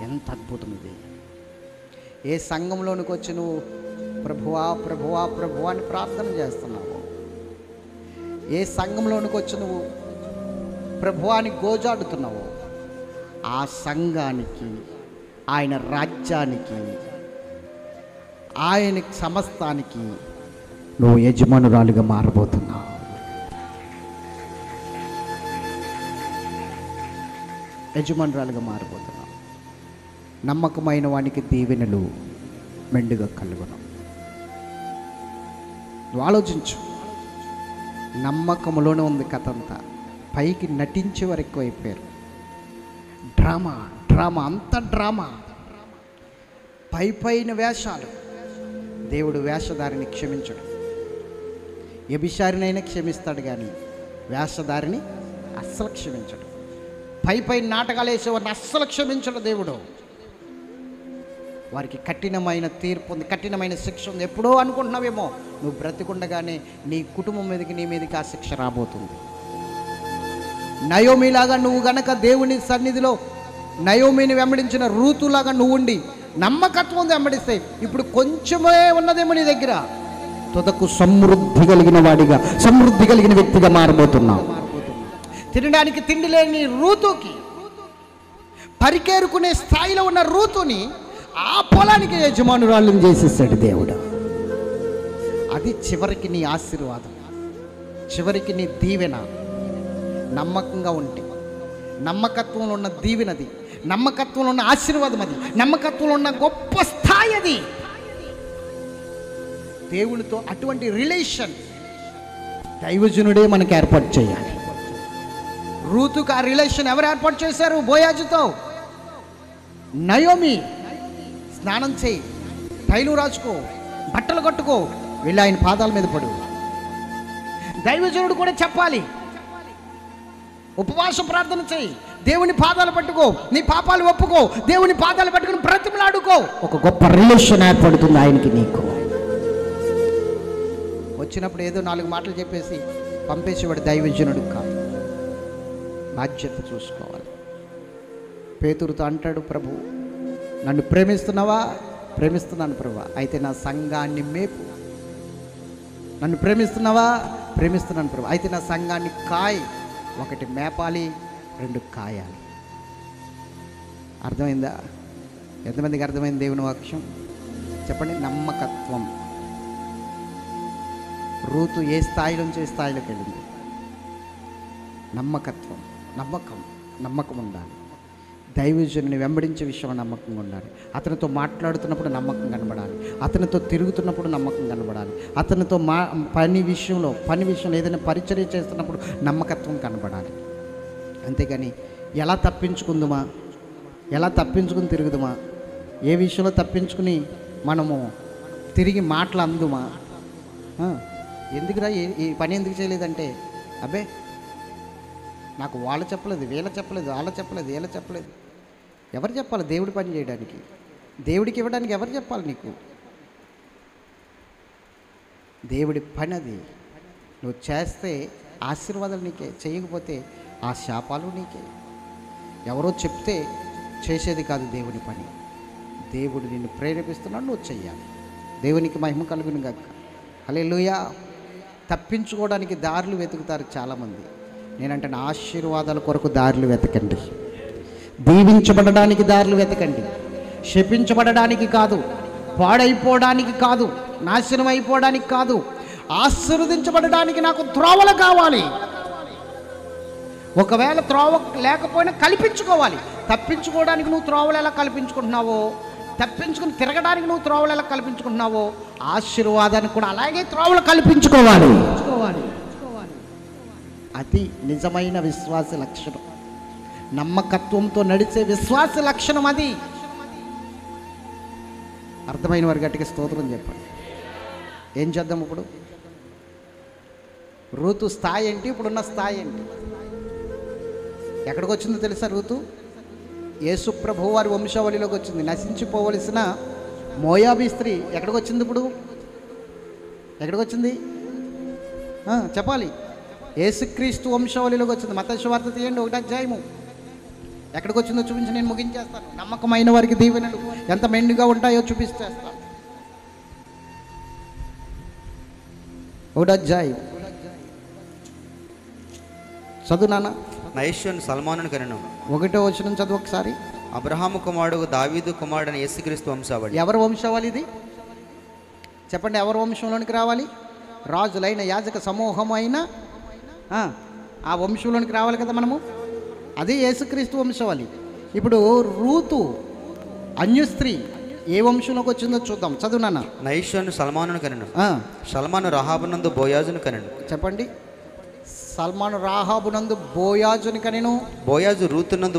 ఎంత అద్భుతం ఇది! ఏ సంఘంలోనికి వచ్చి నువ్వు ప్రభువా ప్రభువా ప్రభువా అని ప్రార్థన చేస్తున్నావు, ఏ సంఘంలోనికి వచ్చి నువ్వు ప్రభువాని గోజాడుతున్నావు, ఆ సంఘానికి, ఆయన రాజ్యానికి, ఆయన సమస్తానికి నువ్వు యజమానురాలుగా మారబోతున్నావు. యజమానురాలుగా మారబోతున్నావు. నమ్మకమైన వానికి దీవెనలు మెండుగా కలుగును. నువ్వు ఆలోచించు, నమ్మకంలోనే ఉంది కథ అంతా. పైకి నటించే వారు ఎక్కువైపోయారు. డ్రామా డ్రామా, అంత డ్రామా, పైన వేషాలు. దేవుడు వేషధారిని క్షమించడు. వ్యభిచారినైనా క్షమిస్తాడు కానీ వేషధారిని అస్సలు క్షమించడు. పై నాటకాలు వేసేవారిని అస్సలు క్షమించడు దేవుడు. వారికి కఠినమైన తీర్పు ఉంది, కఠినమైన శిక్ష ఉంది. ఎప్పుడో అనుకుంటున్నావేమో, నువ్వు బ్రతికుండగానే నీ కుటుంబం మీదకి, నీ మీదకి ఆ శిక్ష రాబోతుంది. నయోమిలాగా నువ్వు గనక దేవుని సన్నిధిలో నయోమిని వెంబడించిన రూతులాగా నువ్వు ఉండి నమ్మకత్వం వెంబడిస్తే ఇప్పుడు కొంచెమే ఉన్నదేమో నీ దగ్గర, తుదకు సమృద్ధి కలిగిన వాడిగా, సమృద్ధి కలిగిన వ్యక్తిగా మారబోతున్నావు. తినడానికి తిండి లేని రూతుకి, పరికేరుకునే స్థాయిలో ఉన్న రూతుని ఆ పొలానికి యజమానురాలను చేసేసాడు దేవుడు. అది చివరికి నీ ఆశీర్వాదం, చివరికి నీ దీవెన. నమ్మకంగా ఉంటే, నమ్మకత్వంలో ఉన్న దీవెనది, నమ్మకత్వంలో ఉన్న ఆశీర్వాదం అది, నమ్మకత్వంలో ఉన్న గొప్ప స్థాయి అది. దేవునితో అటువంటి రిలేషన్ దైవజనుడే మనకు ఏర్పాటు చేయాలి. రూతుకు ఆ రిలేషన్ ఎవరు ఏర్పాటు చేశారు? బోయాజుతో. నయోమి, స్నానం చేయి, తైలు రాచుకో, బట్టలు కట్టుకో, వెళ్ళి ఆయన పాదాల మీద పడు. దైవజనుడు కూడా చెప్పాలి, ఉపవాస ప్రార్థన చేయి, దేవుని పాదాలు పట్టుకో, నీ పాపాలు ఒప్పుకో, దేవుని పాదాలు పట్టుకుని బ్రతిమలాడుకో. ఒక గొప్ప రిలేషన్ ఏర్పడుతుంది ఆయనకి నీకు. వచ్చినప్పుడు ఏదో 4 మాటలు చెప్పేసి పంపేసేవాడు దైవజనుడు కాదు. బాధ్యత చూసుకోవాలి. పేతురుతో అంటాడు, ప్రభు నన్ను ప్రేమిస్తున్నావా? ప్రేమిస్తున్నాను ప్రభు. అయితే నా సంఘాన్ని మేపు. నన్ను ప్రేమిస్తున్నావా? ప్రేమిస్తున్నాను ప్రభు. అయితే నా సంఘాన్ని కాయ్. 1 మేపాలి, 2 కాయాలి. అర్థమైందా? ఎంతమందికి అర్థమైంది దేవుని వాక్యం? చెప్పండి. నమ్మకత్వం. రూతు ఏ స్థాయి నుంచి ఏ స్థాయిలోకి వెళ్ళింది? నమ్మకత్వం. నమ్మకం ఉండాలి. దైవజనుని వెంబడించే విషయంలో నమ్మకంగా ఉండాలి. అతనితో మాట్లాడుతున్నప్పుడు నమ్మకం కనబడాలి. అతనితో తిరుగుతున్నప్పుడు నమ్మకం కనబడాలి. అతనితో పని విషయంలో ఏదైనా పరిచర్య చేస్తున్నప్పుడు నమ్మకత్వం కనబడాలి. అంతేగాని ఎలా తప్పించుకుని తిరుగుదుమా, ఏ విషయంలో తప్పించుకుని మనము తిరిగి మాటలు అందుమా, ఎందుకురా ఈ పని ఎందుకు చేయలేదంటే, అబ్బే నాకు వాళ్ళు చెప్పలేదు, వీళ్ళ చెప్పలేదు, వాళ్ళ చెప్పలేదు, వీళ్ళ చెప్పలేదు. ఎవరు చెప్పాలి దేవుడి పని చేయడానికి? దేవుడికి ఇవ్వడానికి ఎవరు చెప్పాలి నీకు? దేవుడి పని అది. నువ్వు చేస్తే ఆశీర్వాదాలు నీకే, చేయకపోతే ఆ శాపాలు నీకే. ఎవరో చెప్తే చేసేది కాదు దేవుడి పని. దేవుడు నిన్ను ప్రేరేపిస్తున్నాడు, నువ్వు చెయ్యాలి. దేవునికి మహిమ కలుగును గాక. హల్లెలూయా. తప్పించుకోవడానికి దారులు వెతుకుతారు చాలామంది. నేనంటే నా ఆశీర్వాదాల కొరకు దారులు వెతకండి. దీవించబడడానికి దారులు వెతకండి. శపించబడడానికి కాదు, పాడైపోవడానికి కాదు, నాశనం అయిపోవడానికి కాదు, ఆశీర్వదించబడడానికి నాకు త్రోవలు కావాలి. ఒకవేళ త్రోవ లేకపోయినా కల్పించుకోవాలి. తప్పించుకోవడానికి నువ్వు త్రోవలు ఎలా కల్పించుకుంటున్నావో, తప్పించుకుని తిరగడానికి నువ్వు త్రోవలు ఎలా కల్పించుకుంటున్నావో, ఆశీర్వాదానికి కూడా అలాగే త్రోవలు కల్పించుకోవాలి. అది నిజమైన విశ్వాస లక్షణం. నమ్మకత్వంతో నడిచే విశ్వాస లక్షణం అది. అర్థమైన వారి గట్టిగా స్తోత్రం చెప్పండి. ఏం చేద్దాం ఇప్పుడు? రూతు స్థాయి ఏంటి, ఇప్పుడున్న స్థాయి ఏంటి? ఎక్కడికి వచ్చిందో తెలుసా? రూతు యేసు ప్రభువు వారి వంశావళిలోకి వచ్చింది. నశించిపోవలసిన మోయాబీ స్త్రీ ఎక్కడికి వచ్చింది? ఇప్పుడు ఎక్కడికి వచ్చింది చెప్పాలి. యేసుక్రీస్తు వంశావళిలోకి వచ్చింది. మత్తయి సువార్త తీయండి 1వ అధ్యాయము. ఎక్కడికి వచ్చిందో చూపించి నేను ముగించేస్తాను. నమ్మకమైన వారికి దీవెనలు ఎంత మెండుగా ఉంటాయో చూపిస్తేస్తాను. 1వ అధ్యాయం చదువు నాన్న. నయస్యోను సల్మానుని కనెను. 1వ వచనం చదువు ఒకసారి. అబ్రహాము కుమారుడు దావీదు కుమారుడైన యేసుక్రీస్తు వంశావళి. ఎవరి వంశావళి ఇది? చెప్పండి. ఎవరి వంశంలోనికి రావాలి? రాజులైన యాజక సమూహం అయిన ఆ వంశంలోనికి రావాలి కదా మనము. అదే యేసుక్రీస్తు వంశావళి. ఇప్పుడు రూతు అన్య స్త్రీ ఏ వంశంలోకి వచ్చిందో చూద్దాం. చదువు నాన్న. నయస్యోను సల్మానుని కనెను. సల్మాను రాహాబునందు బోయాజును కనెను. చెప్పండి. సల్మాను రాహాబునందు బోయాజుని కనెను. బోయాజు రూతునందు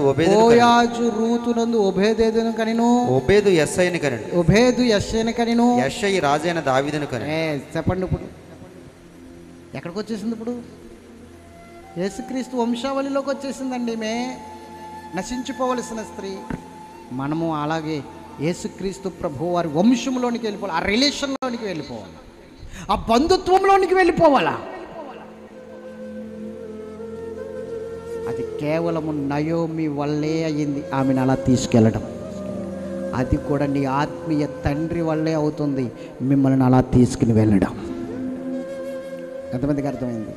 ఒబేదెదును కనెను. ఒబేదు యెస్సయిని కనెను. ఒబేదు యెస్సయిని కనెను. యెస్సయి రాజైన దావీదును కనెను. చెప్పండి. ఇప్పుడు ఎక్కడికి వచ్చేసింది? ఇప్పుడు యేసుక్రీస్తు వంశావళిలోకి వచ్చేసిందండి. ఈమె నశించిపోవలసిన స్త్రీ. మనము అలాగే యేసుక్రీస్తు ప్రభు వారి వంశంలోనికి వెళ్ళిపోవాలి. ఆ రిలేషన్లోనికి వెళ్ళిపోవాలి. ఆ బంధుత్వంలోనికి వెళ్ళిపోవాలా. అది కేవలము నయోమి వల్లే అయ్యింది. ఆమెను అలా తీసుకెళ్ళడం. అది కూడా నీ ఆత్మీయ తండ్రి వల్లే అవుతుంది, మిమ్మల్ని అలా తీసుకుని వెళ్ళడం. ఎంతమందికి అర్థమైంది?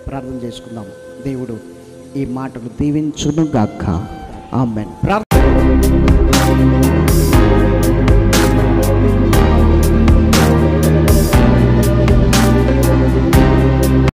ప్రార్థన చేసుకుందాం. దేవుడు ఈ మాటలు దీవించును గాక. ఆమేన్. ప్రార్థన.